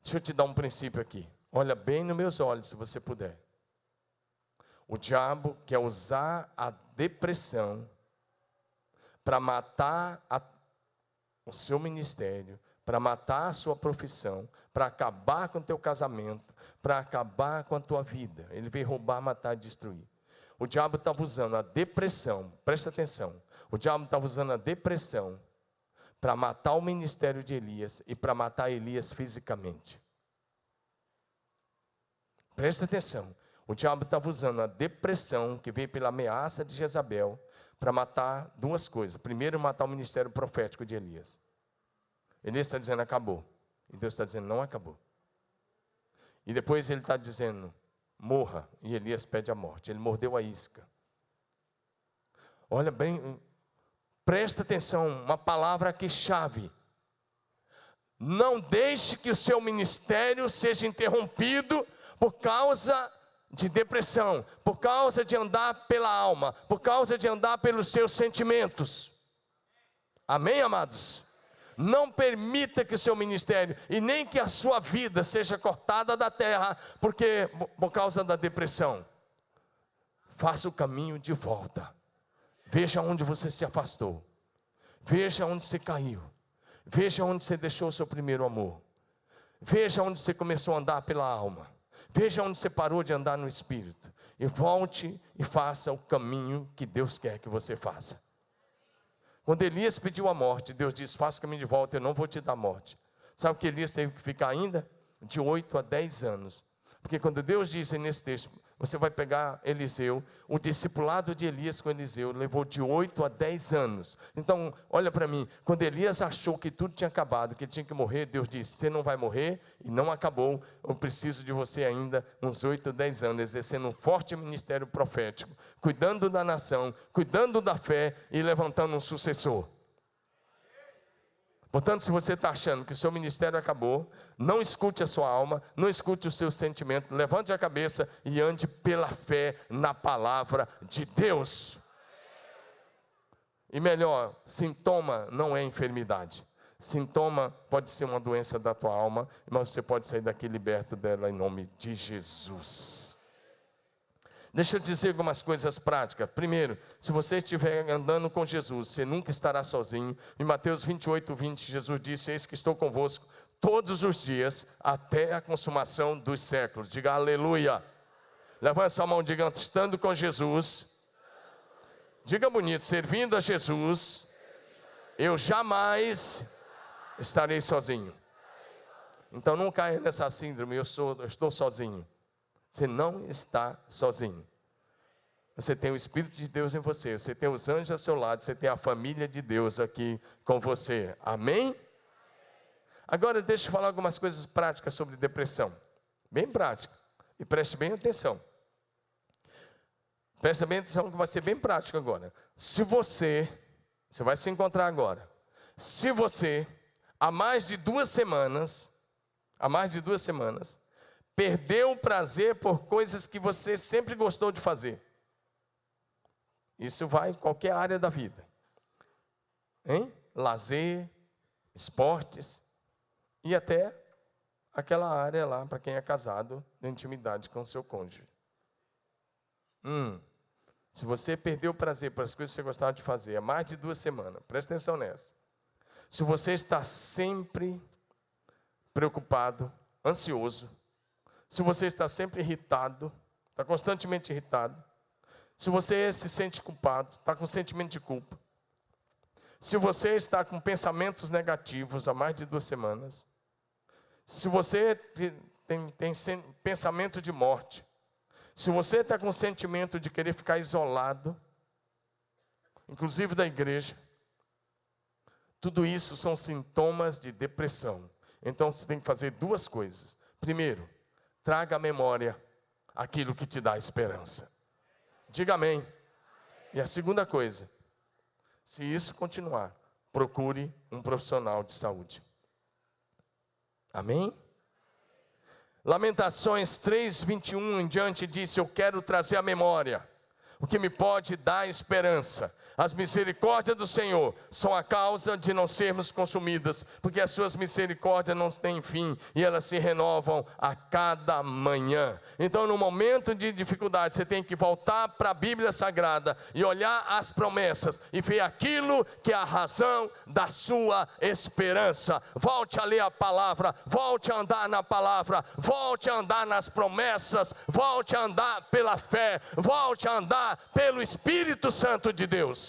Deixa eu te dar um princípio aqui. Olha bem nos meus olhos, se você puder. O diabo quer usar a depressão para matar o seu ministério, para matar a sua profissão, para acabar com o teu casamento, para acabar com a tua vida. Ele veio roubar, matar e destruir. O diabo estava usando a depressão, presta atenção, o diabo estava usando a depressão para matar o ministério de Elias e para matar Elias fisicamente. Presta atenção, o diabo estava usando a depressão que veio pela ameaça de Jezabel para matar 2 coisas. Primeiro, matar o ministério profético de Elias. Elias está dizendo, acabou. E Deus está dizendo, não acabou. E depois ele está dizendo, morra. E Elias pede a morte. Ele mordeu a isca. Olha bem, presta atenção, uma palavra aqui chave. Não deixe que o seu ministério seja interrompido por causa de depressão, por causa de andar pela alma, por causa de andar pelos seus sentimentos. Amém, amados? Não permita que o seu ministério e nem que a sua vida seja cortada da terra por causa da depressão. Faça o caminho de volta. Veja onde você se afastou. Veja onde você caiu. Veja onde você deixou o seu primeiro amor. Veja onde você começou a andar pela alma. Veja onde você parou de andar no Espírito. E volte e faça o caminho que Deus quer que você faça. Quando Elias pediu a morte, Deus disse, faça o caminho de volta, eu não vou te dar morte. Sabe o que Elias teve que ficar ainda? De 8 a 10 anos. Porque quando Deus disse nesse texto, você vai pegar Eliseu, o discipulado de Elias com Eliseu levou de 8 a 10 anos. Então, olha para mim, quando Elias achou que tudo tinha acabado, que ele tinha que morrer, Deus disse, você não vai morrer e não acabou, eu preciso de você ainda uns 8 a 10 anos, exercendo um forte ministério profético, cuidando da nação, cuidando da fé e levantando um sucessor. Portanto, se você está achando que o seu ministério acabou, não escute a sua alma, não escute os seus sentimentos, levante a cabeça e ande pela fé na palavra de Deus. E melhor, sintoma não é enfermidade. Sintoma pode ser uma doença da tua alma, mas você pode sair daqui liberto dela em nome de Jesus. Deixa eu dizer algumas coisas práticas. Primeiro, se você estiver andando com Jesus, você nunca estará sozinho. Em Mateus 28, 20, Jesus disse, eis que estou convosco todos os dias, até a consumação dos séculos. Diga aleluia. Levanta sua mão e diga, estando com Jesus. Diga bonito, servindo a Jesus, eu jamais estarei sozinho. Então não caia nessa síndrome, eu estou sozinho. Você não está sozinho. Você tem o Espírito de Deus em você. Você tem os anjos ao seu lado. Você tem a família de Deus aqui com você. Amém? Agora deixa eu falar algumas coisas práticas sobre depressão. Bem prática. E preste bem atenção. Preste bem atenção que vai ser bem prático agora. Se você vai se encontrar agora. Se você, há mais de 2 semanas, perdeu o prazer por coisas que você sempre gostou de fazer. Isso vai em qualquer área da vida. Hein? Lazer, esportes e até aquela área lá para quem é casado, de intimidade com o seu cônjuge. Se você perdeu o prazer por as coisas que você gostava de fazer há mais de 2 semanas, presta atenção nessa. Se você está sempre preocupado, ansioso, se você está sempre irritado, está constantemente irritado, se você se sente culpado, está com sentimento de culpa, se você está com pensamentos negativos há mais de 2 semanas, se você tem pensamento de morte, se você está com sentimento de querer ficar isolado, inclusive da igreja, tudo isso são sintomas de depressão. Então você tem que fazer 2 coisas. Primeiro, traga à memória aquilo que te dá esperança. Diga amém. E a segunda coisa, se isso continuar, procure um profissional de saúde. Amém? Lamentações 3:21 em diante disse, eu quero trazer à memória o que me pode dar esperança. As misericórdias do Senhor são a causa de não sermos consumidas, porque as suas misericórdias não têm fim e elas se renovam a cada manhã. Então, no momento de dificuldade, você tem que voltar para a Bíblia Sagrada e olhar as promessas e ver aquilo que é a razão da sua esperança. Volte a ler a palavra, volte a andar na palavra, volte a andar nas promessas, volte a andar pela fé, volte a andar pelo Espírito Santo de Deus.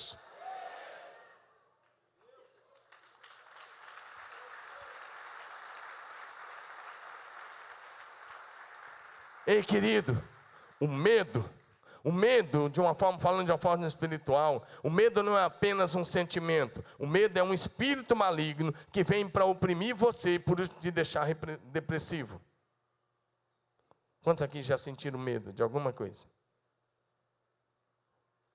Ei, querido, o medo O medo, falando de uma forma espiritual, o medo não é apenas um sentimento. O medo é um espírito maligno que vem para oprimir você por te deixar depressivo. Quantos aqui já sentiram medo de alguma coisa?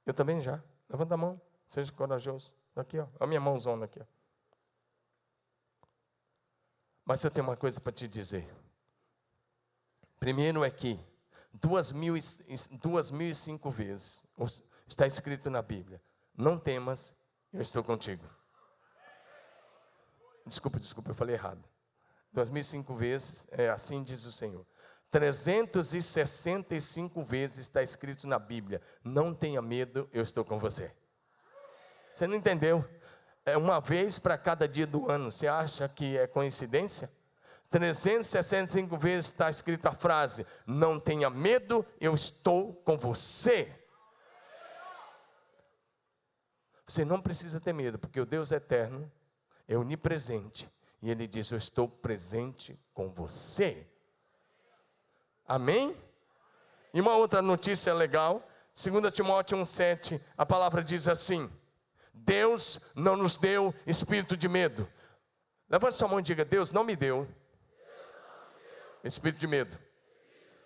Eu também já. Levanta a mão, seja corajoso. Aqui, ó, a minha mãozona aqui, ó. Mas eu tenho uma coisa para te dizer. Primeiro é que 2.005 vezes está escrito na Bíblia: não temas, eu estou contigo. Desculpa, eu falei errado. 2.005 vezes, assim diz o Senhor. 365 vezes está escrito na Bíblia: não tenha medo, eu estou com você. Você não entendeu? É uma vez para cada dia do ano. Você acha que é coincidência? 365 vezes está escrita a frase: não tenha medo, eu estou com você. Você não precisa ter medo, porque o Deus eterno é onipresente, e Ele diz: eu estou presente com você. Amém? E uma outra notícia legal, 2 Timóteo 1,7, a palavra diz assim: Deus não nos deu espírito de medo. Levante sua mão e diga: Deus não me deu espírito de medo.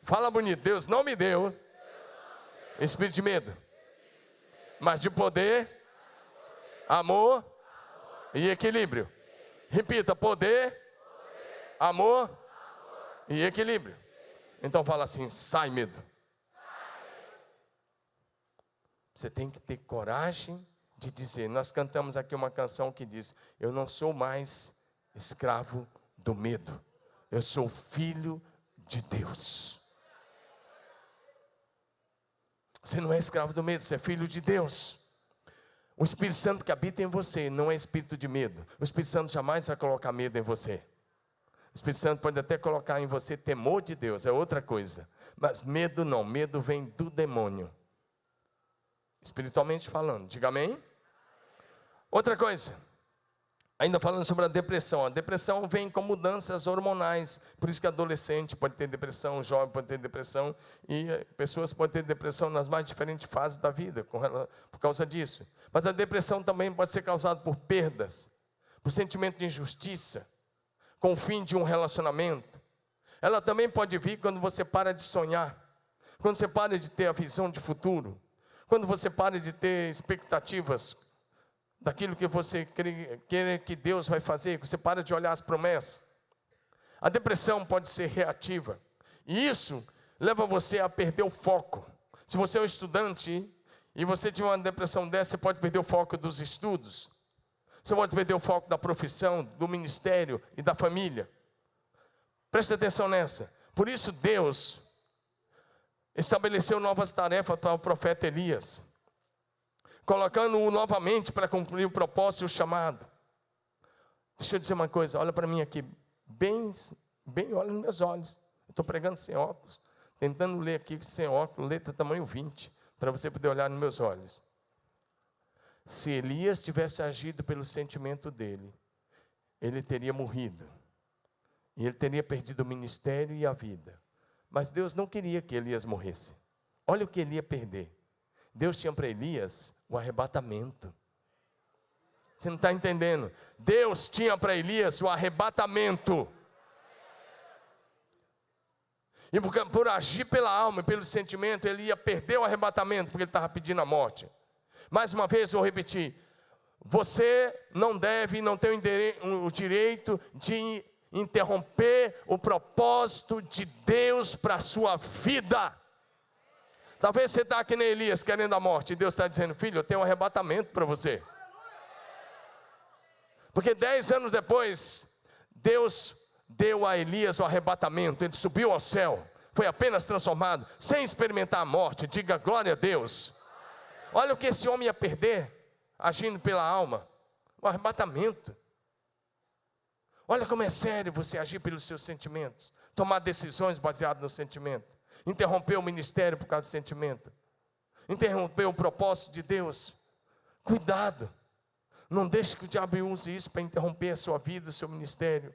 Fala bonito: Deus não me deu espírito de medo, mas de poder, amor e equilíbrio. Repita: poder, amor e equilíbrio. Então fala assim: sai medo. Você tem que ter coragem de dizer. Nós cantamos aqui uma canção que diz: eu não sou mais escravo do medo, eu sou filho de Deus. Você não é escravo do medo, você é filho de Deus. O Espírito Santo que habita em você não é espírito de medo. O Espírito Santo jamais vai colocar medo em você. O Espírito Santo pode até colocar em você temor de Deus, é outra coisa. Mas medo não, medo vem do demônio. Espiritualmente falando, diga amém. Outra coisa, ainda falando sobre a depressão vem com mudanças hormonais, por isso que adolescente pode ter depressão, jovem pode ter depressão, e pessoas podem ter depressão nas mais diferentes fases da vida, por causa disso. Mas a depressão também pode ser causada por perdas, por sentimento de injustiça, com o fim de um relacionamento. Ela também pode vir quando você para de sonhar, quando você para de ter a visão de futuro, quando você para de ter expectativas daquilo que você quer que Deus vai fazer, que você para de olhar as promessas. A depressão pode ser reativa, e isso leva você a perder o foco. Se você é um estudante e você tiver uma depressão dessa, você pode perder o foco dos estudos, você pode perder o foco da profissão, do ministério e da família. Preste atenção nessa. Por isso Deus estabeleceu novas tarefas para o profeta Elias, colocando-o novamente para cumprir o propósito e o chamado. Deixa eu dizer uma coisa, olha para mim aqui, bem olha nos meus olhos. Eu estou pregando sem óculos, tentando ler aqui sem óculos, letra tamanho 20, para você poder olhar nos meus olhos. Se Elias tivesse agido pelo sentimento dele, ele teria morrido, e ele teria perdido o ministério e a vida. Mas Deus não queria que Elias morresse. Olha o que ele ia perder. Deus tinha para Elias o arrebatamento. Você não está entendendo? Deus tinha para Elias o arrebatamento. E por agir pela alma e pelo sentimento, ele ia perder o arrebatamento, porque ele estava pedindo a morte. Mais uma vez eu vou repetir: você não deve, não tem o direito de interromper o propósito de Deus para a sua vida. Talvez você está aqui nem Elias, querendo a morte, e Deus está dizendo: filho, eu tenho um arrebatamento para você. Porque 10 anos depois, Deus deu a Elias o arrebatamento, ele subiu ao céu, foi apenas transformado, sem experimentar a morte. Diga glória a Deus. Olha o que esse homem ia perder, agindo pela alma, o arrebatamento. Olha como é sério você agir pelos seus sentimentos, tomar decisões baseadas no sentimento, interromper o ministério por causa do sentimento, interromper o propósito de Deus. Cuidado, não deixe que o diabo use isso para interromper a sua vida, o seu ministério.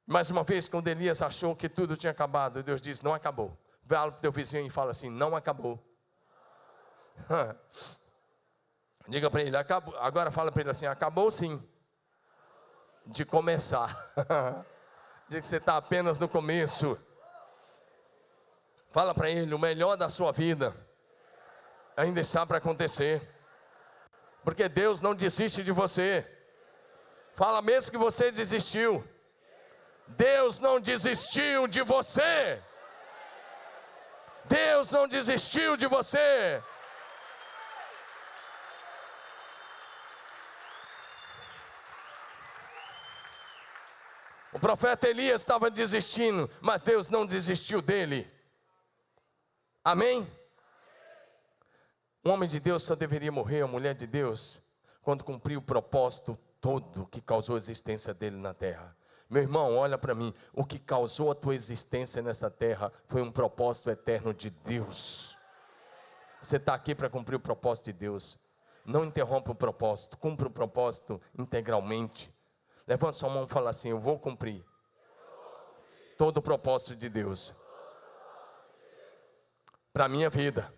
Mais uma vez, quando Elias achou que tudo tinha acabado, Deus disse: não acabou, Vai para o teu vizinho e fala assim: não acabou. Diga para ele: acabou. Agora fala para ele assim: acabou sim de começar. Diga que você está apenas no começo. Fala para ele: o melhor da sua vida ainda está para acontecer, porque Deus não desiste de você. Fala mesmo que você desistiu, Deus não desistiu de você. Deus não desistiu de você. O profeta Elias estava desistindo, mas Deus não desistiu dele. Amém? Um homem de Deus só deveria morrer, a mulher de Deus, quando cumpriu o propósito todo que causou a existência dele na terra. Meu irmão, olha para mim, o que causou a tua existência nessa terra foi um propósito eterno de Deus. Você está aqui para cumprir o propósito de Deus. Não interrompa o propósito, cumpra o propósito integralmente. Levanta sua mão e fala assim: eu vou cumprir todo o propósito de Deus para a minha vida.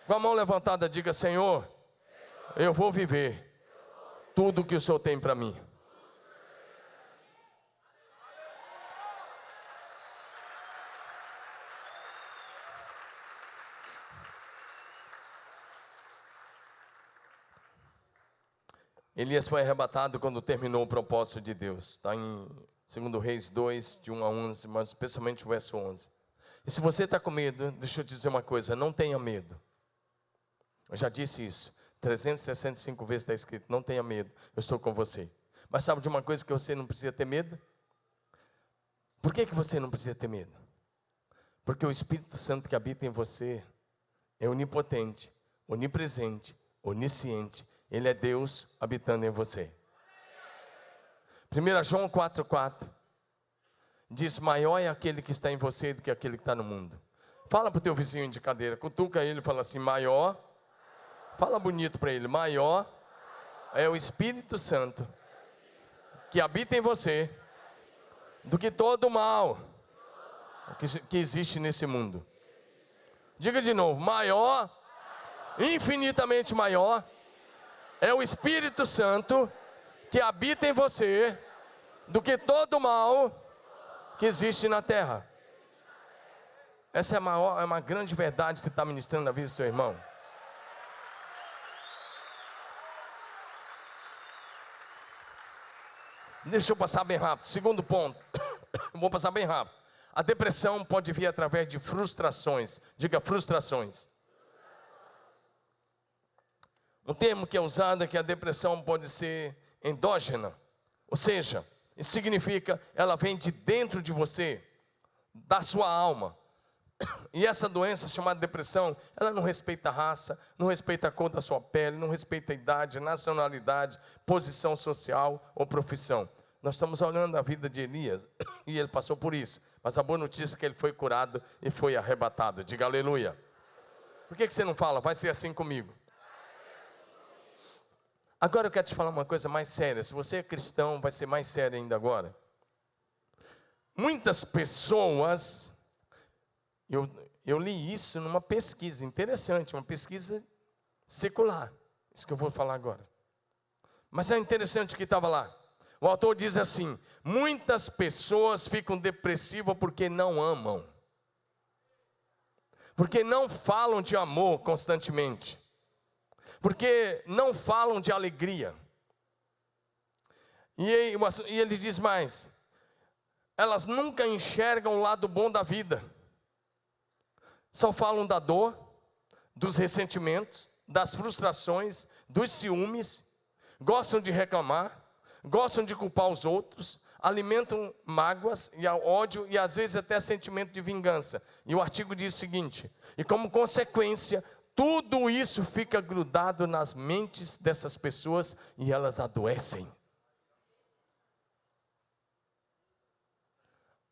Com a mão levantada, diga: Senhor, eu vou viver tudo o que o Senhor tem para mim. Elias foi arrebatado quando terminou o propósito de Deus. Está em 2 Reis 2, de 1 a 11, mas especialmente o verso 11. E se você está com medo, deixa eu te dizer uma coisa: não tenha medo. Eu já disse isso, 365 vezes está escrito: não tenha medo, eu estou com você. Mas sabe de uma coisa que você não precisa ter medo? Por que você não precisa ter medo? Porque o Espírito Santo que habita em você é onipotente, onipresente, onisciente. Ele é Deus habitando em você. 1 João 4,4 diz: maior é aquele que está em você do que aquele que está no mundo. Fala para o teu vizinho de cadeira, cutuca ele e fala assim: maior. Fala bonito para ele: maior é o Espírito Santo que habita em você do que todo o mal que existe nesse mundo. Diga de novo: maior, infinitamente maior, é o Espírito Santo que habita em você do que todo o mal que existe na terra. Essa é uma grande verdade que está ministrando na vida do seu irmão. Deixa eu passar bem rápido. Segundo ponto, vou passar bem rápido. A depressão pode vir através de frustrações. Diga: frustrações. Um termo que é usado é que a depressão pode ser endógena. Ou seja, isso significa ela vem de dentro de você, da sua alma. E essa doença chamada depressão, ela não respeita a raça, não respeita a cor da sua pele, não respeita a idade, nacionalidade, posição social ou profissão. Nós estamos olhando a vida de Elias e ele passou por isso. Mas a boa notícia é que ele foi curado e foi arrebatado. Diga aleluia. Por que você não fala: vai ser assim comigo? Agora eu quero te falar uma coisa mais séria. Se você é cristão, vai ser mais sério ainda agora. Muitas pessoas... Eu li isso numa pesquisa interessante, uma pesquisa secular, isso que eu vou falar agora. Mas é interessante o que estava lá. O autor diz assim: muitas pessoas ficam depressivas porque não amam, porque não falam de amor constantemente, porque não falam de alegria. E ele diz mais: elas nunca enxergam o lado bom da vida. Só falam da dor, dos ressentimentos, das frustrações, dos ciúmes, gostam de reclamar, gostam de culpar os outros, alimentam mágoas e ódio e às vezes até sentimento de vingança. E o artigo diz o seguinte: e como consequência, tudo isso fica grudado nas mentes dessas pessoas e elas adoecem.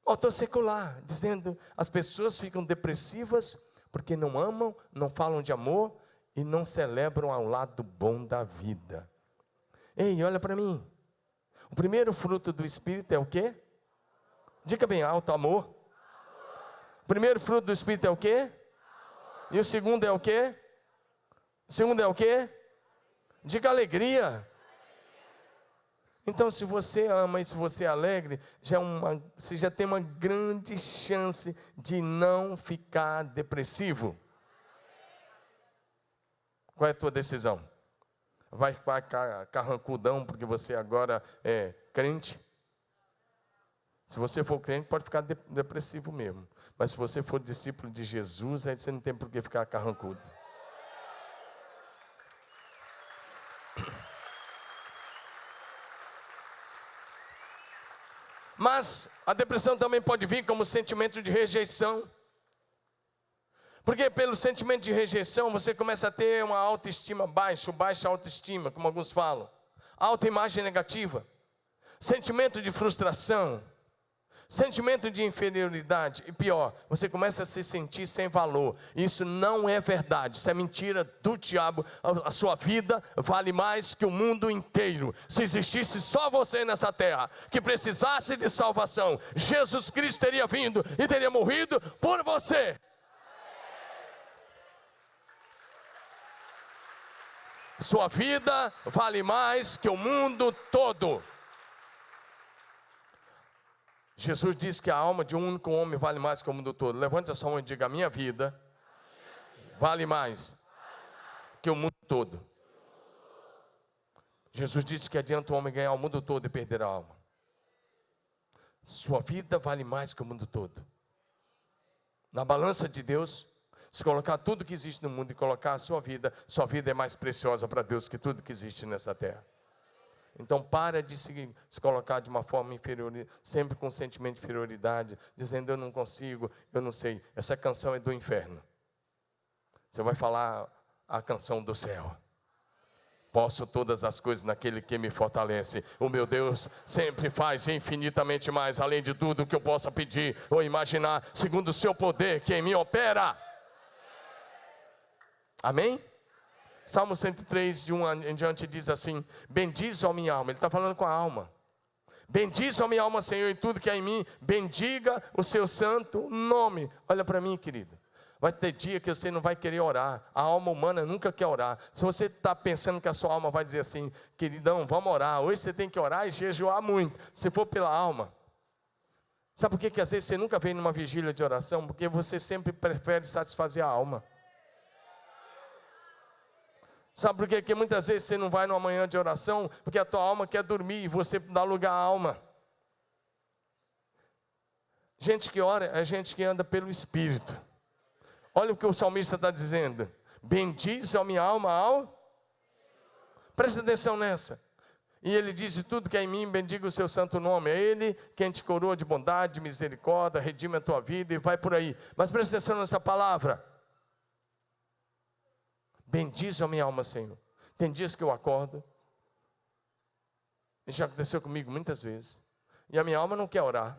Autor secular, dizendo: as pessoas ficam depressivas porque não amam, não falam de amor e não celebram ao lado bom da vida. Ei, olha para mim. O primeiro fruto do Espírito é o quê? Diga bem alto: amor. O primeiro fruto do Espírito é o quê? E o segundo é o quê? O segundo é o quê? Diga alegria. Então, se você ama e se você é alegre, você já tem uma grande chance de não ficar depressivo. Qual é a tua decisão? Vai ficar carrancudão porque você agora é crente? Se você for crente, pode ficar depressivo mesmo. Mas se você for discípulo de Jesus, aí você não tem por que ficar carrancudo. Mas a depressão também pode vir como sentimento de rejeição. Porque pelo sentimento de rejeição, você começa a ter uma autoestima baixa autoestima, como alguns falam. Autoimagem negativa. Sentimento de frustração. Sentimento de inferioridade. E pior, você começa a se sentir sem valor. Isso não é verdade, isso é mentira do diabo. A sua vida vale mais que o mundo inteiro. Se existisse só você nessa terra, que precisasse de salvação, Jesus Cristo teria vindo e teria morrido por você. Sua vida vale mais que o mundo todo. Jesus disse que a alma de um único homem vale mais que o mundo todo. Levante a sua mão e diga: a minha vida vale mais que o mundo todo. Jesus disse que adianta o homem ganhar o mundo todo e perder a alma. Sua vida vale mais que o mundo todo. Na balança de Deus, se colocar tudo que existe no mundo e colocar a sua vida é mais preciosa para Deus que tudo que existe nessa terra. Então para de se colocar de uma forma inferior, sempre com sentimento de inferioridade, dizendo eu não consigo, eu não sei. Essa canção é do inferno. Você vai falar a canção do céu. Posso todas as coisas naquele que me fortalece. O meu Deus sempre faz infinitamente mais, além de tudo que eu possa pedir ou imaginar, segundo o seu poder que em mim opera. Amém? Salmo 103, de 1 em diante, diz assim: bendize a minha alma. Ele está falando com a alma. Bendize a minha alma, Senhor, e tudo que há em mim. Bendiga o seu santo nome. Olha para mim, querido. Vai ter dia que você não vai querer orar. A alma humana nunca quer orar. Se você está pensando que a sua alma vai dizer assim: queridão, vamos orar. Hoje você tem que orar e jejuar muito. Se for pela alma. Sabe por que às vezes você nunca vem numa vigília de oração? Porque você sempre prefere satisfazer a alma. Sabe por quê? Porque muitas vezes você não vai numa manhã de oração, porque a tua alma quer dormir e você dá lugar à alma. Gente que ora é gente que anda pelo Espírito. Olha o que o salmista está dizendo: bendize a minha alma ao... Presta atenção nessa. E ele diz: de tudo que é em mim, bendiga o seu santo nome. É Ele quem te coroa de bondade, de misericórdia, redime a tua vida e vai por aí. Mas presta atenção nessa palavra. Bendize a minha alma, Senhor. Tem dias que eu acordo, e já aconteceu comigo muitas vezes, e a minha alma não quer orar,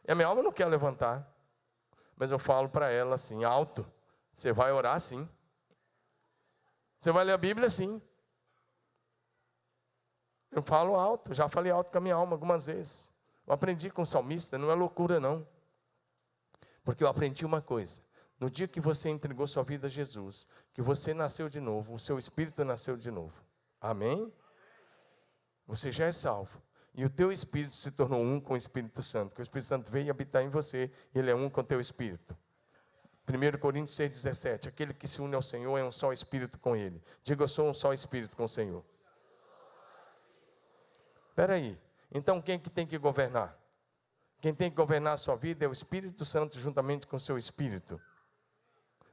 e a minha alma não quer levantar, mas eu falo para ela assim, alto: você vai orar sim, você vai ler a Bíblia sim. Eu falo alto, já falei alto com a minha alma algumas vezes. Eu aprendi com o salmista, não é loucura não, porque eu aprendi uma coisa: no dia que você entregou sua vida a Jesus, que você nasceu de novo, o seu espírito nasceu de novo. Amém? Você já é salvo. E o teu espírito se tornou um com o Espírito Santo. Que o Espírito Santo veio habitar em você, e ele é um com o teu espírito. 1 Coríntios 6,17. Aquele que se une ao Senhor é um só espírito com ele. Diga: eu sou um só espírito com o Senhor. Espera aí. Então quem que tem que governar? Quem tem que governar a sua vida é o Espírito Santo juntamente com o seu espírito.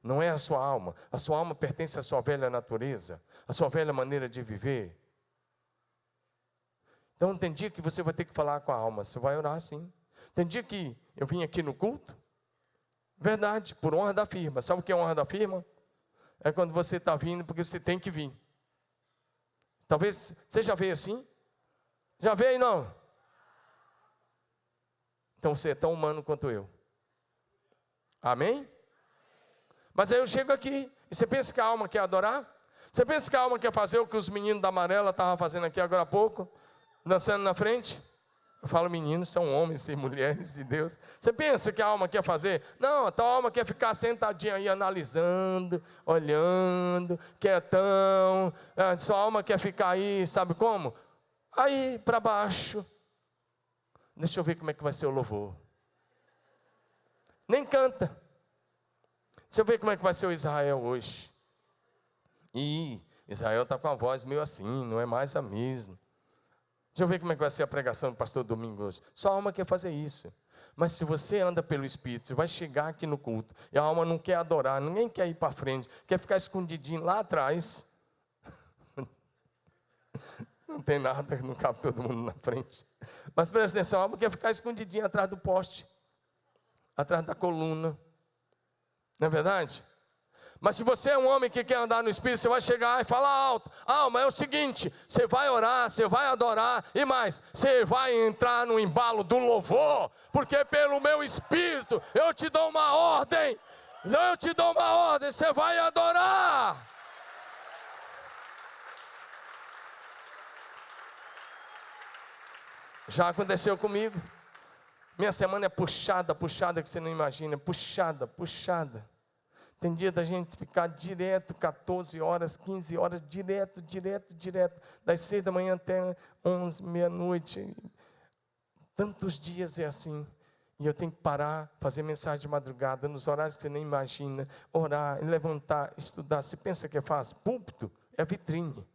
Não é a sua alma. A sua alma pertence à sua velha natureza, à sua velha maneira de viver. Então tem dia que você vai ter que falar com a alma. Você vai orar sim. Tem dia que eu vim aqui no culto, verdade, por honra da firma. Sabe o que é honra da firma? É quando você está vindo porque você tem que vir. Talvez você já veio assim? Já veio não? Então você é tão humano quanto eu. Amém? Mas aí eu chego aqui, e você pensa que a alma quer adorar? Você pensa que a alma quer fazer o que os meninos da amarela estavam fazendo aqui agora há pouco? Dançando na frente? Eu falo meninos, são homens e mulheres de Deus. Você pensa que a alma quer fazer? Não, a tua alma quer ficar sentadinha aí analisando, olhando, quietão. Sua alma quer ficar aí, sabe como? Aí para baixo. Deixa eu ver como é que vai ser o louvor. Nem canta. Deixa eu ver como é que vai ser o Israel hoje. E Israel está com a voz meio assim, não é mais a mesma. Deixa eu ver como é que vai ser a pregação do pastor domingo hoje. Sua alma quer fazer isso. Mas se você anda pelo Espírito, você vai chegar aqui no culto, e a alma não quer adorar, ninguém quer ir para frente, quer ficar escondidinho lá atrás. Não tem nada, não cabe todo mundo na frente. Mas presta atenção, a alma quer ficar escondidinha atrás do poste, atrás da coluna. Não é verdade? Mas se você é um homem que quer andar no Espírito, você vai chegar e falar alto: alma, é o seguinte, você vai orar, você vai adorar, e mais, você vai entrar no embalo do louvor, porque pelo meu Espírito, eu te dou uma ordem, você vai adorar. Já aconteceu comigo. Minha semana é puxada que você não imagina, puxada. Tem dia da gente ficar direto, 14 horas, 15 horas, direto, das 6 da manhã até 11, meia-noite. Tantos dias é assim. E eu tenho que parar, fazer mensagem de madrugada, nos horários que você nem imagina, orar, levantar, estudar. Você pensa que é fácil? Púlpito é vitrine.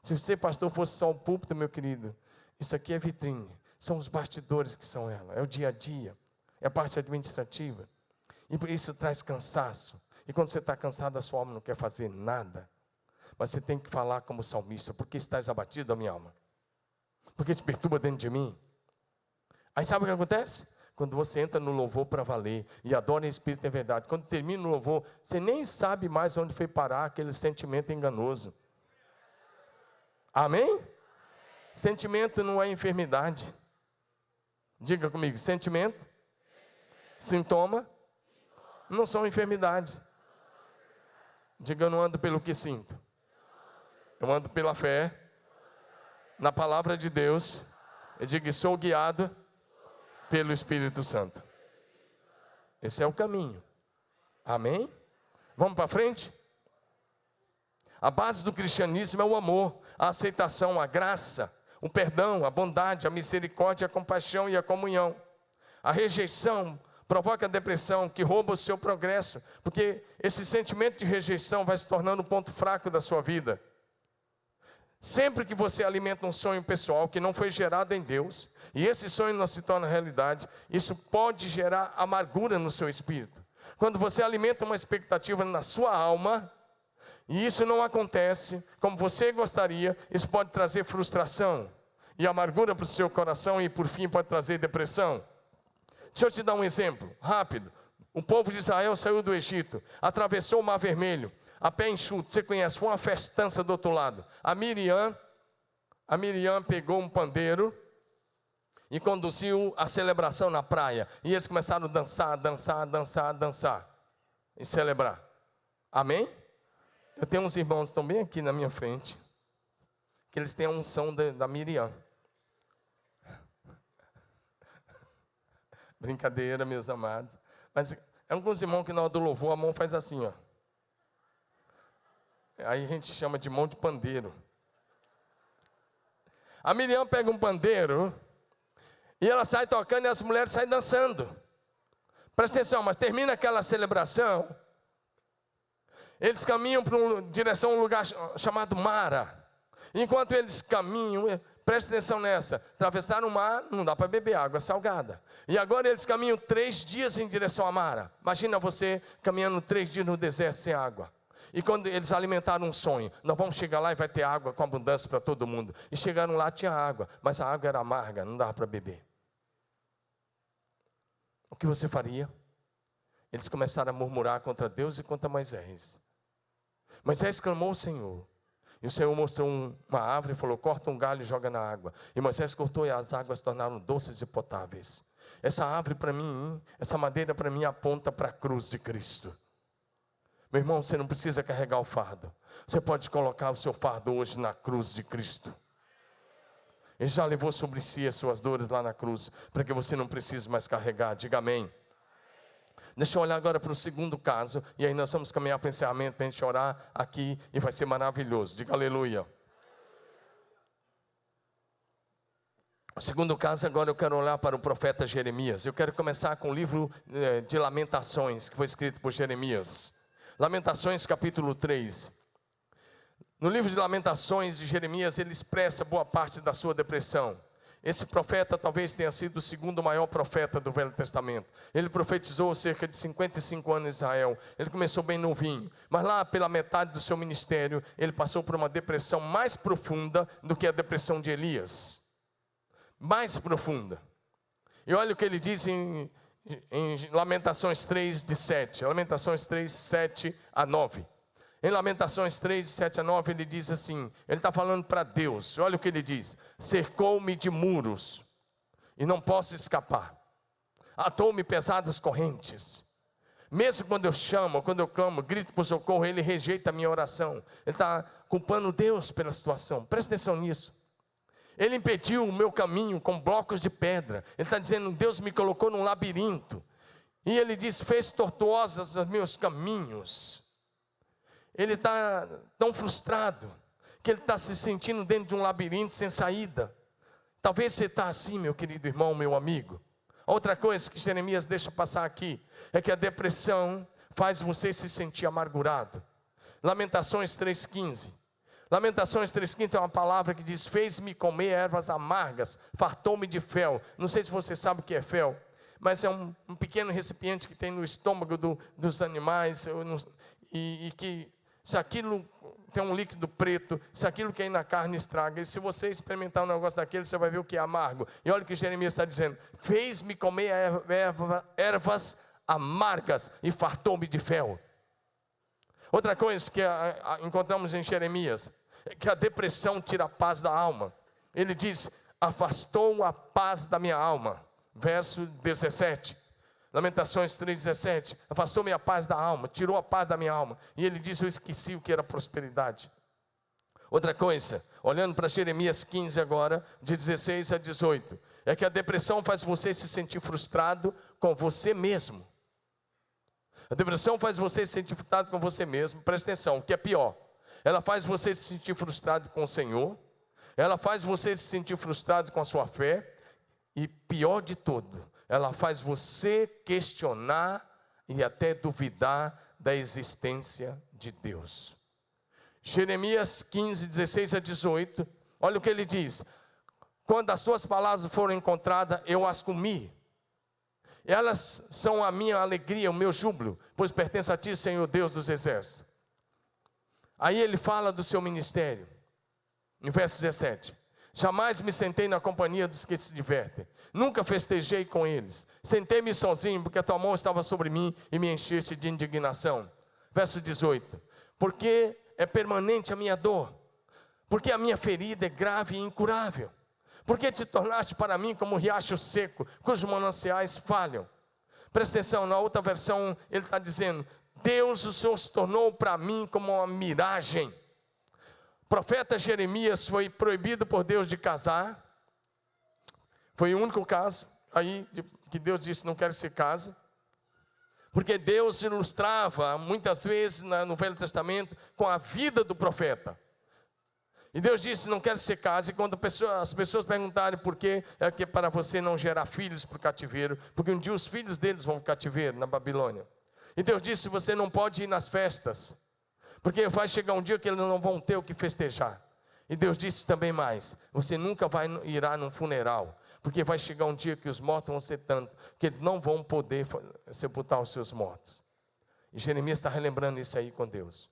Se você, pastor, fosse só o púlpito, meu querido, isso aqui é vitrine. São os bastidores que são ela, é o dia a dia, é a parte administrativa. E por isso traz cansaço. E quando você está cansado, a sua alma não quer fazer nada. Mas você tem que falar como salmista: porque estás abatido, a minha alma? Porque te perturba dentro de mim? Aí sabe o que acontece? Quando você entra no louvor para valer, e adora em espírito e verdade, quando termina o louvor, você nem sabe mais onde foi parar aquele sentimento enganoso. Amém? Sentimento não é enfermidade. Diga comigo: sentimento, sintoma, não são enfermidades. Diga: eu não ando pelo que sinto, eu ando pela fé, na palavra de Deus. Eu digo: sou guiado pelo Espírito Santo. Esse é o caminho. Amém? Vamos para frente? A base do cristianismo é o amor, a aceitação, a graça, o perdão, a bondade, a misericórdia, a compaixão e a comunhão. A rejeição provoca a depressão, que rouba o seu progresso, porque esse sentimento de rejeição vai se tornando um ponto fraco da sua vida. Sempre que você alimenta um sonho pessoal que não foi gerado em Deus, e esse sonho não se torna realidade, isso pode gerar amargura no seu espírito. Quando você alimenta uma expectativa na sua alma, e isso não acontece como você gostaria, isso pode trazer frustração e amargura para o seu coração, e por fim pode trazer depressão. Deixa eu te dar um exemplo, rápido. O povo de Israel saiu do Egito, atravessou o Mar Vermelho, a pé enxuto, você conhece, foi uma festança do outro lado. A Miriam pegou um pandeiro e conduziu a celebração na praia. E eles começaram a dançar e celebrar. Amém? Eu tenho uns irmãos que estão bem aqui na minha frente, que eles têm a unção da Miriam. Brincadeira, meus amados. Mas é alguns irmãos que na hora do louvor a mão faz assim, ó. Aí a gente chama de mão de pandeiro. A Miriam pega um pandeiro e ela sai tocando e as mulheres saem dançando. Presta atenção, mas termina aquela celebração, eles caminham em direção a um lugar chamado Mara. Enquanto eles caminham, presta atenção nessa, atravessaram o mar, não dá para beber água salgada. E agora eles caminham 3 dias em direção a Mara. Imagina você caminhando 3 dias no deserto sem água. E quando eles alimentaram um sonho: nós vamos chegar lá e vai ter água com abundância para todo mundo. E chegaram lá, tinha água, mas a água era amarga, não dava para beber. O que você faria? Eles começaram a murmurar contra Deus e contra Moisés. Moisés clamou ao Senhor. E o Senhor mostrou uma árvore e falou: corta um galho e joga na água. E Moisés cortou e as águas se tornaram doces e potáveis. Essa árvore para mim, essa madeira para mim aponta para a cruz de Cristo. Meu irmão, você não precisa carregar o fardo. Você pode colocar o seu fardo hoje na cruz de Cristo. Ele já levou sobre si as suas dores lá na cruz, para que você não precise mais carregar. Diga amém. Deixa eu olhar agora para o segundo caso, e aí nós vamos caminhar para o encerramento, para a gente orar aqui, e vai ser maravilhoso. Diga aleluia. O segundo caso, agora eu quero olhar para o profeta Jeremias. Eu quero começar com o livro de Lamentações, que foi escrito por Jeremias. Lamentações capítulo 3. No livro de Lamentações de Jeremias, ele expressa boa parte da sua depressão. Esse profeta talvez tenha sido o segundo maior profeta do Velho Testamento. Ele profetizou cerca de 55 anos em Israel. Ele começou bem novinho, mas lá pela metade do seu ministério, ele passou por uma depressão mais profunda do que a depressão de Elias. Mais profunda. E olha o que ele diz em Lamentações 3, de 7. Lamentações 3, 7 a 9. Em Lamentações 3, 7 a 9, ele diz assim, ele está falando para Deus, olha o que ele diz: cercou-me de muros, e não posso escapar, atou-me pesadas correntes, mesmo quando eu chamo, quando eu clamo, grito por socorro, ele rejeita a minha oração. Ele está culpando Deus pela situação, presta atenção nisso. Ele impediu o meu caminho com blocos de pedra, ele está dizendo, Deus me colocou num labirinto, e ele diz, fez tortuosas os meus caminhos. Ele está tão frustrado, que ele está se sentindo dentro de um labirinto sem saída. Talvez você está assim, meu querido irmão, meu amigo. Outra coisa que Jeremias deixa passar aqui, é que a depressão faz você se sentir amargurado. Lamentações 3,15. Lamentações 3,15 é uma palavra que diz, fez-me comer ervas amargas, fartou-me de fel. Não sei se você sabe o que é fel, mas é um pequeno recipiente que tem no estômago dos animais, e que... se aquilo tem um líquido preto, se aquilo que é na carne estraga, e se você experimentar um negócio daquele, você vai ver o que é amargo. E olha o que Jeremias está dizendo, fez-me comer ervas amargas e fartou-me de fel. Outra coisa que encontramos em Jeremias, é que a depressão tira a paz da alma. Ele diz, afastou a paz da minha alma, verso 17. Lamentações 3,17, afastou-me a paz da alma, tirou a paz da minha alma. E ele diz, eu esqueci o que era prosperidade. Outra coisa, olhando para Jeremias 15 agora, de 16 a 18, é que a depressão faz você se sentir frustrado com você mesmo. A depressão faz você se sentir frustrado com você mesmo, presta atenção, o que é pior, ela faz você se sentir frustrado com o Senhor, ela faz você se sentir frustrado com a sua fé, e pior de tudo, ela faz você questionar e até duvidar da existência de Deus. Jeremias 15, 16 a 18, olha o que ele diz, quando as tuas palavras foram encontradas, eu as comi, elas são a minha alegria, o meu júbilo, pois pertence a ti, Senhor Deus dos exércitos. Aí ele fala do seu ministério, no verso 17, jamais me sentei na companhia dos que se divertem, nunca festejei com eles, sentei-me sozinho, porque a tua mão estava sobre mim, e me encheste de indignação. Verso 18, porque é permanente a minha dor, porque a minha ferida é grave e incurável, porque te tornaste para mim como um riacho seco, cujos mananciais falham. Presta atenção, na outra versão ele está dizendo, Deus, o Senhor se tornou para mim como uma miragem. O profeta Jeremias foi proibido por Deus de casar, foi o único caso aí que Deus disse, não quero que se case, porque Deus ilustrava muitas vezes no Velho Testamento com a vida do profeta. E Deus disse, não quero que se case, e quando as pessoas perguntarem por quê, é que para você não gerar filhos para o cativeiro, porque um dia os filhos deles vão para o cativeiro na Babilônia. E Deus disse, você não pode ir nas festas, porque vai chegar um dia que eles não vão ter o que festejar. E Deus disse também mais, você nunca irá num funeral, porque vai chegar um dia que os mortos vão ser tantos, que eles não vão poder sepultar os seus mortos. E Jeremias está relembrando isso aí com Deus.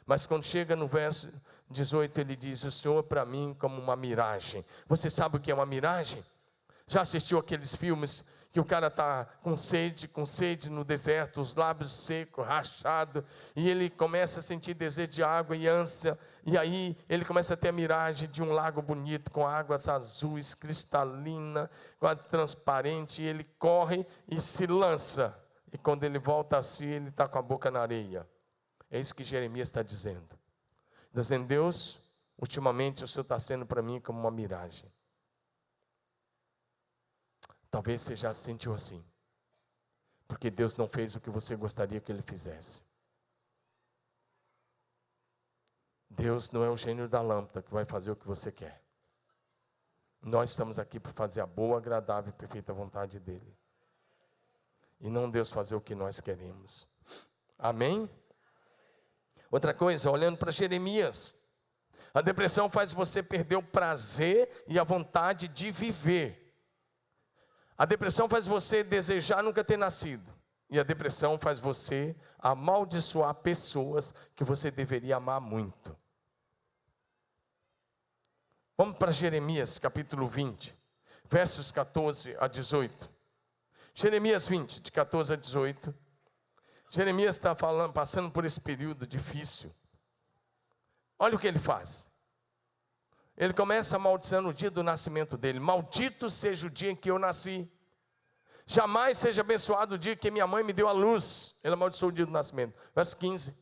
Mas quando chega no verso 18, ele diz, o Senhor para mim como uma miragem. Você sabe o que é uma miragem? Já assistiu aqueles filmes que o cara está com sede no deserto, os lábios secos, rachados, e ele começa a sentir desejo de água e ânsia, e aí ele começa a ter a miragem de um lago bonito, com águas azuis, cristalina, quase transparente, e ele corre e se lança, e quando ele volta a si, ele está com a boca na areia. É isso que Jeremias está dizendo. Dizendo, Deus, ultimamente o Senhor está sendo para mim como uma miragem. Talvez você já se sentiu assim, porque Deus não fez o que você gostaria que Ele fizesse. Deus não é o gênio da lâmpada que vai fazer o que você quer. Nós estamos aqui para fazer a boa, agradável e perfeita vontade dEle. E não Deus fazer o que nós queremos. Amém? Outra coisa, olhando para Jeremias. A depressão faz você perder o prazer e a vontade de viver. A depressão faz você desejar nunca ter nascido. E a depressão faz você amaldiçoar pessoas que você deveria amar muito. Vamos para Jeremias capítulo 20, versos 14 a 18. Jeremias 20, de 14 a 18. Jeremias está passando por esse período difícil. Olha o que ele faz. Ele começa amaldiçando o dia do nascimento dele. Maldito seja o dia em que eu nasci. Jamais seja abençoado o dia que minha mãe me deu a luz. Ele amaldiçoou o dia do nascimento. Verso 15.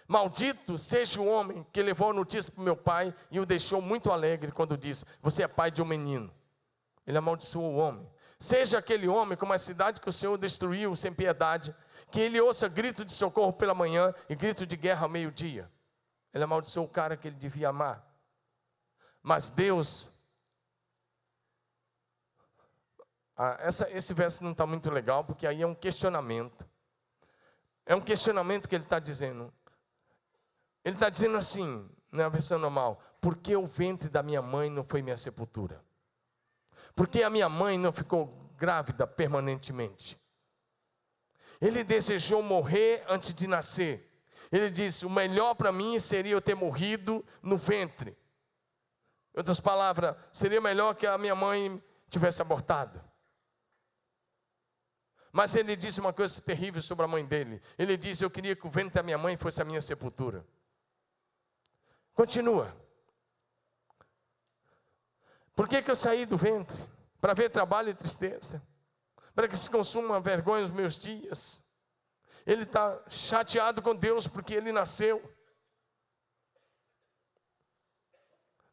Maldito seja o homem que levou a notícia para o meu pai e o deixou muito alegre quando disse: você é pai de um menino. Ele amaldiçoou o homem. Seja aquele homem como a cidade que o Senhor destruiu sem piedade, que ele ouça grito de socorro pela manhã e grito de guerra ao meio-dia. Ele amaldiçoou o cara que ele devia amar. Mas Deus, esse verso não está muito legal, porque aí é um questionamento. É um questionamento que ele está dizendo. Ele está dizendo assim, na versão normal: por que o ventre da minha mãe não foi minha sepultura? Por que a minha mãe não ficou grávida permanentemente? Ele desejou morrer antes de nascer. Ele disse: o melhor para mim seria eu ter morrido no ventre. Em outras palavras, seria melhor que a minha mãe tivesse abortado. Mas ele disse uma coisa terrível sobre a mãe dele. Ele disse: eu queria que o ventre da minha mãe fosse a minha sepultura. Continua. Por que eu saí do ventre? Para ver trabalho e tristeza. Para que se consuma vergonha os meus dias. Ele está chateado com Deus porque ele nasceu.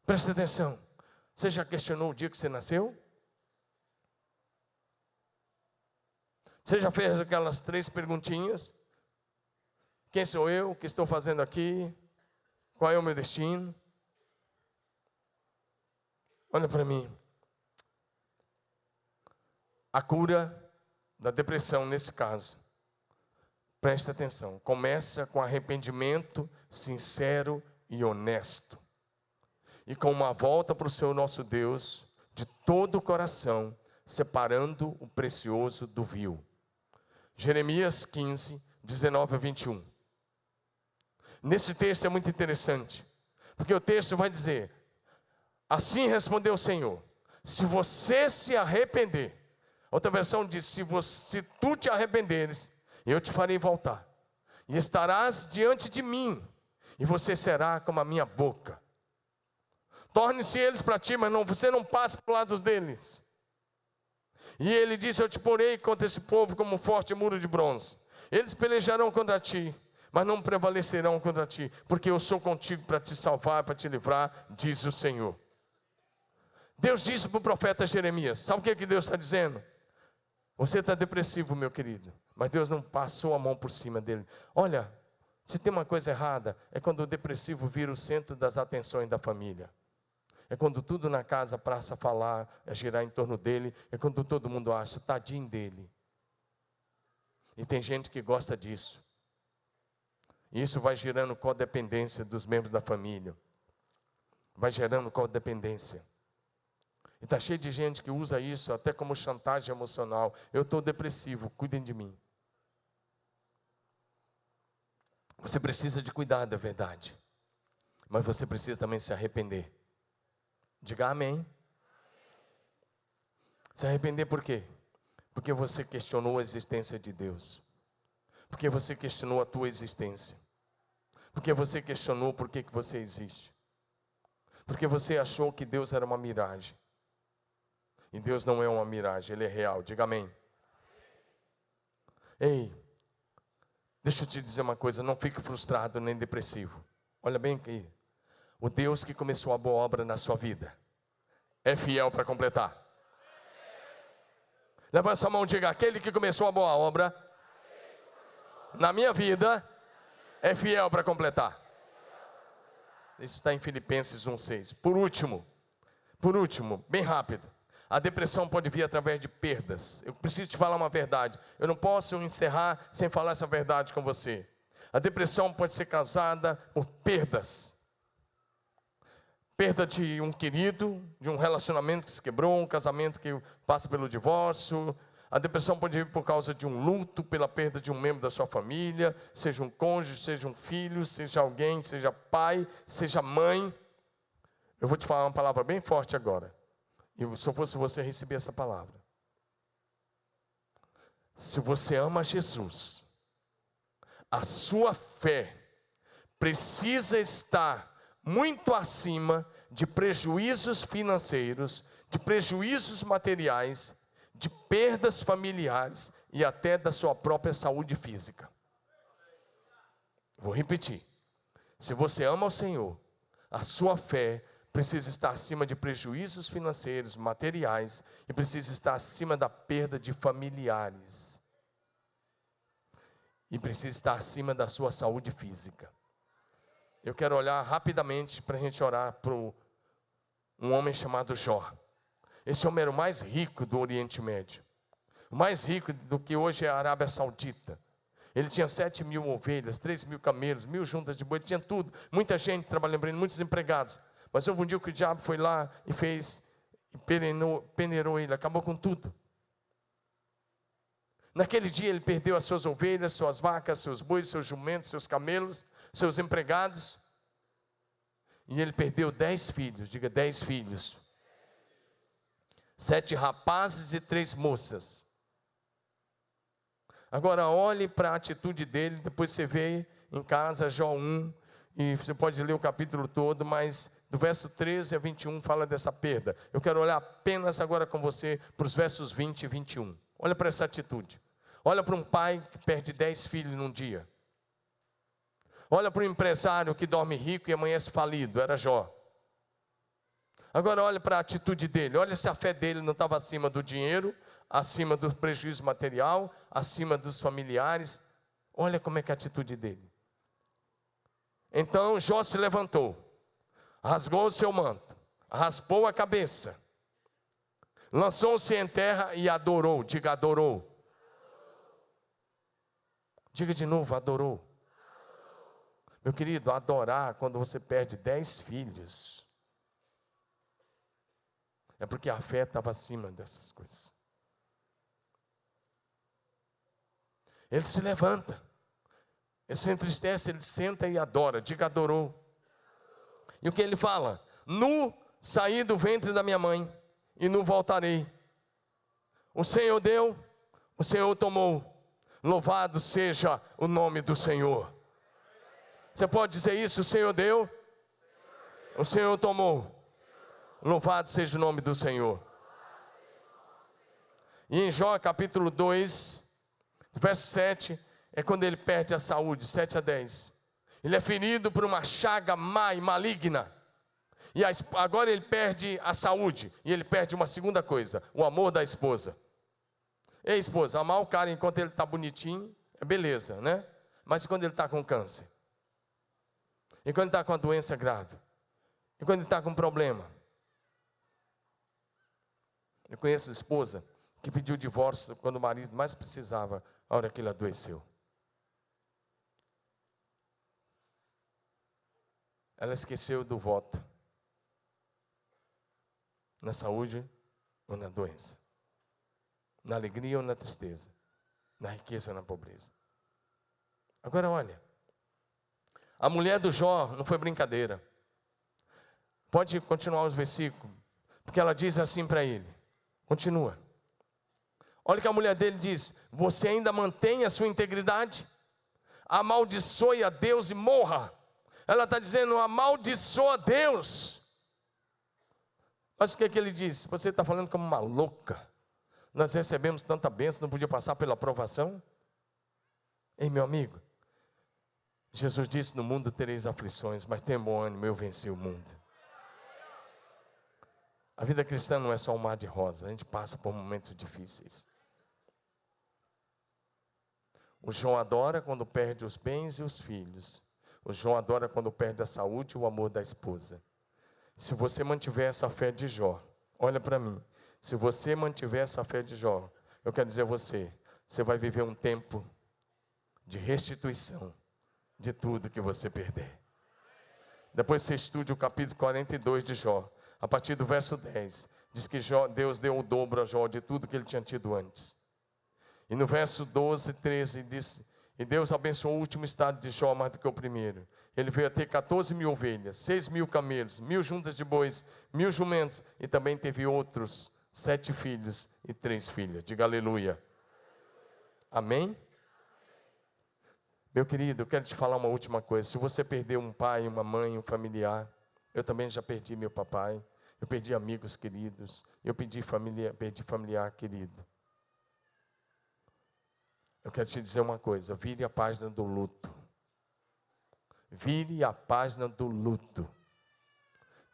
Presta atenção. Você já questionou o dia que você nasceu? Você já fez aquelas 3 perguntinhas? Quem sou eu? O que estou fazendo aqui? Qual é o meu destino? Olha para mim. A cura da depressão, nesse caso, presta atenção, começa com arrependimento sincero e honesto. E com uma volta para o Senhor nosso Deus, de todo o coração, separando o precioso do vil. Jeremias 15, 19 a 21. Nesse texto é muito interessante, porque o texto vai dizer: assim respondeu o Senhor, se você se arrepender. Outra versão diz: se tu te arrependeres, eu te farei voltar, e estarás diante de mim, e você será como a minha boca. Torne-se eles para ti, mas você não passe para o lado deles. E ele disse: eu te porei contra esse povo como um forte muro de bronze. Eles pelejarão contra ti, mas não prevalecerão contra ti, porque eu sou contigo para te salvar, para te livrar, diz o Senhor. Deus disse para o profeta Jeremias. Sabe o que Deus está dizendo? Você está depressivo, meu querido, mas Deus não passou a mão por cima dele. Olha, se tem uma coisa errada, é quando o depressivo vira o centro das atenções da família. É quando tudo na casa passa a falar, a girar em torno dele. É quando todo mundo acha, tadinho dele. E tem gente que gosta disso. E isso vai gerando codependência dos membros da família. Vai gerando codependência. E está cheio de gente que usa isso até como chantagem emocional. Eu estou depressivo, cuidem de mim. Você precisa de cuidado, é verdade. Mas você precisa também se arrepender. Diga amém. Se arrepender por quê? Porque você questionou a existência de Deus. Porque você questionou a tua existência. Porque você questionou por que você existe. Porque você achou que Deus era uma miragem. E Deus não é uma miragem, Ele é real. Diga amém. Ei, deixa eu te dizer uma coisa, não fique frustrado nem depressivo. Olha bem aqui. O Deus que começou a boa obra na sua vida é fiel para completar. Levanta essa mão e diga: aquele que começou a boa obra na minha vida é fiel para completar. Isso está em Filipenses 1,6. Por último, bem rápido. A depressão pode vir através de perdas. Eu preciso te falar uma verdade. Eu não posso encerrar sem falar essa verdade com você. A depressão pode ser causada por perdas. Perda de um querido, de um relacionamento que se quebrou, um casamento que passa pelo divórcio. A depressão pode vir por causa de um luto, pela perda de um membro da sua família, seja um cônjuge, seja um filho, seja alguém, seja pai, seja mãe. Eu vou te falar uma palavra bem forte agora. E se eu fosse você, receber essa palavra. Se você ama Jesus, a sua fé precisa estar muito acima de prejuízos financeiros, de prejuízos materiais, de perdas familiares e até da sua própria saúde física. Vou repetir. Se você ama o Senhor, a sua fé precisa estar acima de prejuízos financeiros, materiais, e precisa estar acima da perda de familiares. E precisa estar acima da sua saúde física. Eu quero olhar rapidamente para a gente orar para um homem chamado Jó. Esse homem era o mais rico do Oriente Médio. O mais rico do que hoje é a Arábia Saudita. Ele tinha 7.000 ovelhas, 3.000 camelos, 1.000 juntas de boi, tinha tudo. Muita gente trabalhando, muitos empregados. Mas houve um dia que o diabo foi lá e peneirou ele, acabou com tudo. Naquele dia ele perdeu as suas ovelhas, suas vacas, seus bois, seus jumentos, seus camelos, seus empregados. E ele perdeu 10 filhos, diga 10 filhos. 7 rapazes e 3 moças. Agora olhe para a atitude dele, depois você vê em casa Jó 1, e você pode ler o capítulo todo, mas do verso 13 a 21 fala dessa perda. Eu quero olhar apenas agora com você para os versos 20 e 21. Olha para essa atitude. Olha para um pai que perde 10 filhos num dia. Olha para um empresário que dorme rico e amanhece falido, era Jó. Agora olha para a atitude dele, olha se a fé dele não estava acima do dinheiro, acima do prejuízo material, acima dos familiares. Olha como é que é a atitude dele. Então Jó se levantou, rasgou o seu manto, raspou a cabeça, lançou-se em terra e adorou, diga adorou. Diga de novo, adorou. Meu querido, adorar quando você perde 10 filhos, é porque a fé estava acima dessas coisas. Ele se levanta, ele se entristece, ele senta e adora, diga adorou. E o que ele fala? Nu saí do ventre da minha mãe, e nu voltarei. O Senhor deu, o Senhor tomou. Louvado seja o nome do Senhor. Você pode dizer isso? O Senhor deu, o Senhor tomou. Louvado seja o nome do Senhor. E em Jó capítulo 2, verso 7, é quando ele perde a saúde, 7 a 10. Ele é ferido por uma chaga má e maligna. E agora ele perde a saúde. E ele perde uma segunda coisa, o amor da esposa. Ei, esposa, amar o cara enquanto ele está bonitinho, é beleza, né? Mas quando ele está com câncer? E quando ele está com uma doença grave? E quando ele está com um problema? Eu conheço esposa que pediu divórcio quando o marido mais precisava, a hora que ele adoeceu. Ela esqueceu do voto. Na saúde ou na doença. Na alegria ou na tristeza. Na riqueza ou na pobreza. Agora olha. A mulher do Jó não foi brincadeira. Pode continuar os versículos. Porque ela diz assim para ele. Continua. Olha o que a mulher dele diz. Você ainda mantém a sua integridade? Amaldiçoe a Deus e morra. Ela está dizendo, amaldiçoa Deus. Mas o que ele diz? Você está falando como uma louca. Nós recebemos tanta bênção, não podia passar pela aprovação? Ei, meu amigo, Jesus disse, no mundo tereis aflições, mas tenha bom ânimo, eu venci o mundo. A vida cristã não é só um mar de rosa, a gente passa por momentos difíceis. O Jó adora quando perde os bens e os filhos. O Jó adora quando perde a saúde e o amor da esposa. Se você mantiver essa fé de Jó, olha para mim, se você mantiver essa fé de Jó, eu quero dizer a você, você vai viver um tempo de restituição de tudo que você perder. Depois você estude o capítulo 42 de Jó, a partir do verso 10, diz que Deus deu o dobro a Jó de tudo que ele tinha tido antes. E no verso 12, 13 diz, e Deus abençoou o último estado de Jó mais do que o primeiro. Ele veio a ter 14.000 ovelhas, 6.000 camelos, 1.000 juntas de bois, 1.000 jumentos, e também teve outros 7 filhos e 3 filhas. Diga aleluia. Amém? Meu querido, eu quero te falar uma última coisa. Se você perdeu um pai, uma mãe, um familiar, eu também já perdi meu papai, eu perdi amigos queridos, eu perdi familiar querido. Eu quero te dizer uma coisa, vire a página do luto. Vire a página do luto.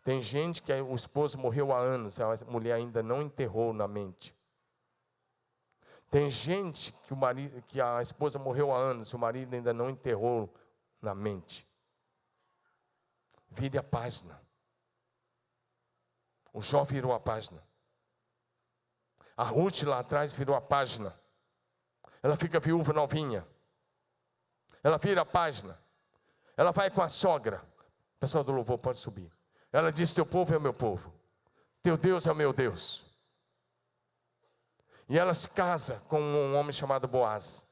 Tem gente que o esposo morreu há anos, a mulher ainda não enterrou na mente. Tem gente que a esposa morreu há anos, o marido ainda não enterrou na mente. Vire a página. O Jó virou a página. A Ruth lá atrás virou a página. Ela fica viúva novinha. Ela vira a página. Ela vai com a sogra. O pessoal do louvor pode subir. Ela diz, teu povo é o meu povo. Teu Deus é o meu Deus. E ela se casa com um homem chamado Boaz.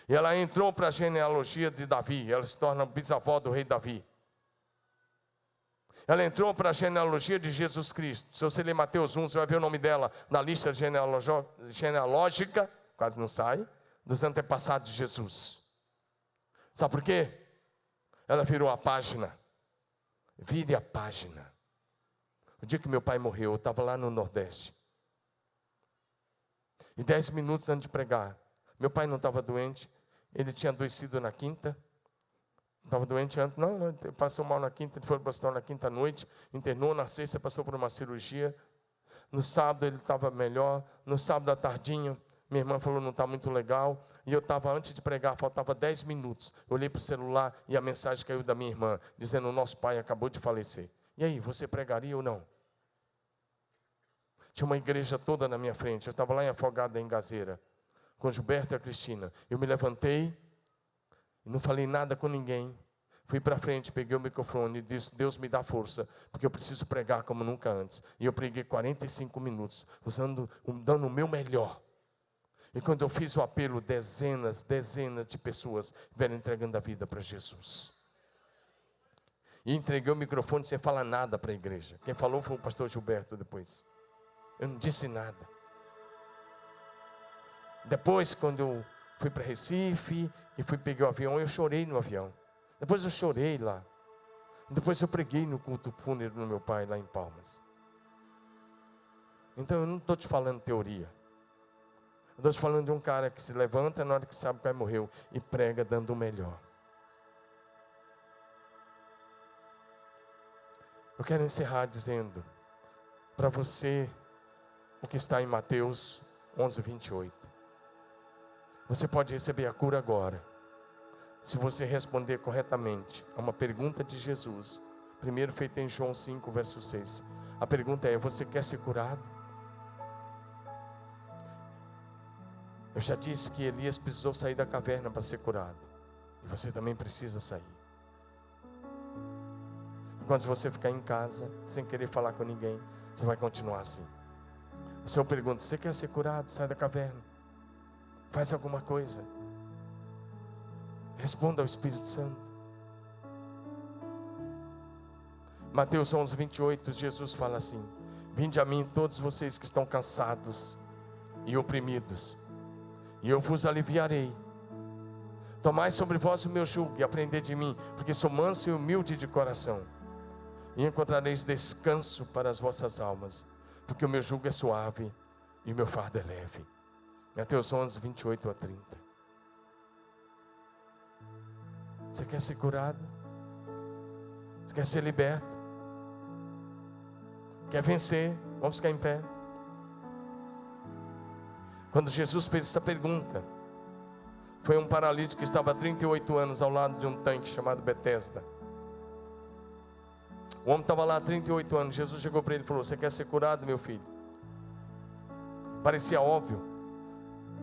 E ela entrou para a genealogia de Davi. Ela se torna bisavó do rei Davi. Ela entrou para a genealogia de Jesus Cristo. Se você ler Mateus 1, você vai ver o nome dela na lista genealógica, quase não sai, dos antepassados de Jesus. Sabe por quê? Ela virou a página. Vire a página. O dia que meu pai morreu, eu estava lá no Nordeste. E 10 minutos antes de pregar, meu pai não estava doente, ele tinha adoecido na quinta. Estava doente antes, não, passou mal na quinta, ele foi para o hospital na quinta noite, internou na sexta, passou por uma cirurgia. No sábado ele estava melhor, no sábado à tardinha, minha irmã falou, não está muito legal. E eu estava, antes de pregar, faltava 10 minutos. Eu olhei para o celular e a mensagem caiu da minha irmã, dizendo, nosso pai acabou de falecer. E aí, você pregaria ou não? Tinha uma igreja toda na minha frente, eu estava lá em Afogada, em Gazeira, com Gilberto e a Cristina. Eu me levantei, e não falei nada com ninguém. Fui para frente, peguei o microfone e disse, Deus me dá força, porque eu preciso pregar como nunca antes. E eu preguei 45 minutos, dando o meu melhor. E quando eu fiz o apelo, dezenas de pessoas vieram entregando a vida para Jesus. E entreguei o microfone sem falar nada para a igreja. Quem falou foi o pastor Gilberto depois. Eu não disse nada. Depois, quando eu fui para Recife e peguei o avião, eu chorei no avião. Depois eu chorei lá. Depois eu preguei no culto fúnebre do meu pai lá em Palmas. Então eu não estou te falando teoria. Eu estou te falando de um cara que se levanta na hora que sabe que o pai morreu e prega dando o melhor. Eu quero encerrar dizendo para você o que está em Mateus 11, 28. Você pode receber a cura agora, se você responder corretamente a uma pergunta de Jesus, primeiro feita em João 5, verso 6. A pergunta é, você quer ser curado? Eu já disse que Elias precisou sair da caverna para ser curado, e você também precisa sair. Enquanto você ficar em casa, sem querer falar com ninguém, você vai continuar assim. O Senhor pergunta, você quer ser curado? Sai da caverna. Faz alguma coisa. Responda ao Espírito Santo. Mateus 11, 28, Jesus fala assim, vinde a mim todos vocês que estão cansados e oprimidos, e eu vos aliviarei. Tomai sobre vós o meu jugo e aprendei de mim, porque sou manso e humilde de coração, e encontrareis descanso para as vossas almas, porque o meu jugo é suave e o meu fardo é leve. Mateus 11, 28 a 30. Você quer ser curado? Você quer ser liberto? Quer vencer? Vamos ficar em pé. Quando Jesus fez essa pergunta, Foi um paralítico que estava há 38 anos ao lado de um tanque chamado Betesda. O homem estava lá há 38 anos. Jesus chegou para ele e falou: você quer ser curado, meu filho? Parecia óbvio,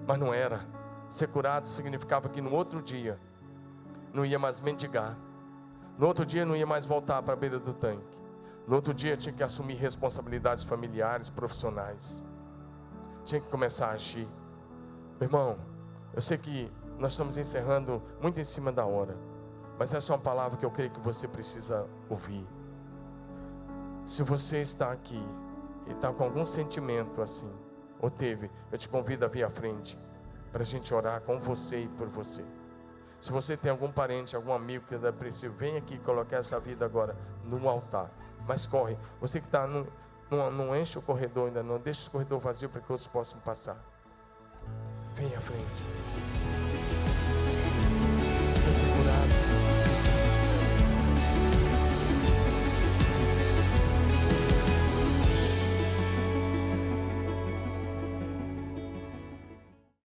mas não era. Ser curado significava que no outro dia não ia mais mendigar. No outro dia não ia mais voltar para a beira do tanque. No outro dia tinha que assumir responsabilidades familiares, profissionais. Tinha que começar a agir. Irmão, eu sei que nós estamos encerrando muito em cima da hora, mas essa é uma palavra que eu creio que você precisa ouvir. Se você está aqui e está com algum sentimento assim, ou teve, eu te convido a vir à frente para a gente orar com você e por você. Se você tem algum parente, algum amigo que é depressivo, vem aqui colocar essa vida agora no altar. Mas corre, você que está, não enche o corredor ainda não, deixa o corredor vazio para que outros possam passar. Vem à frente. Você quer ser curado?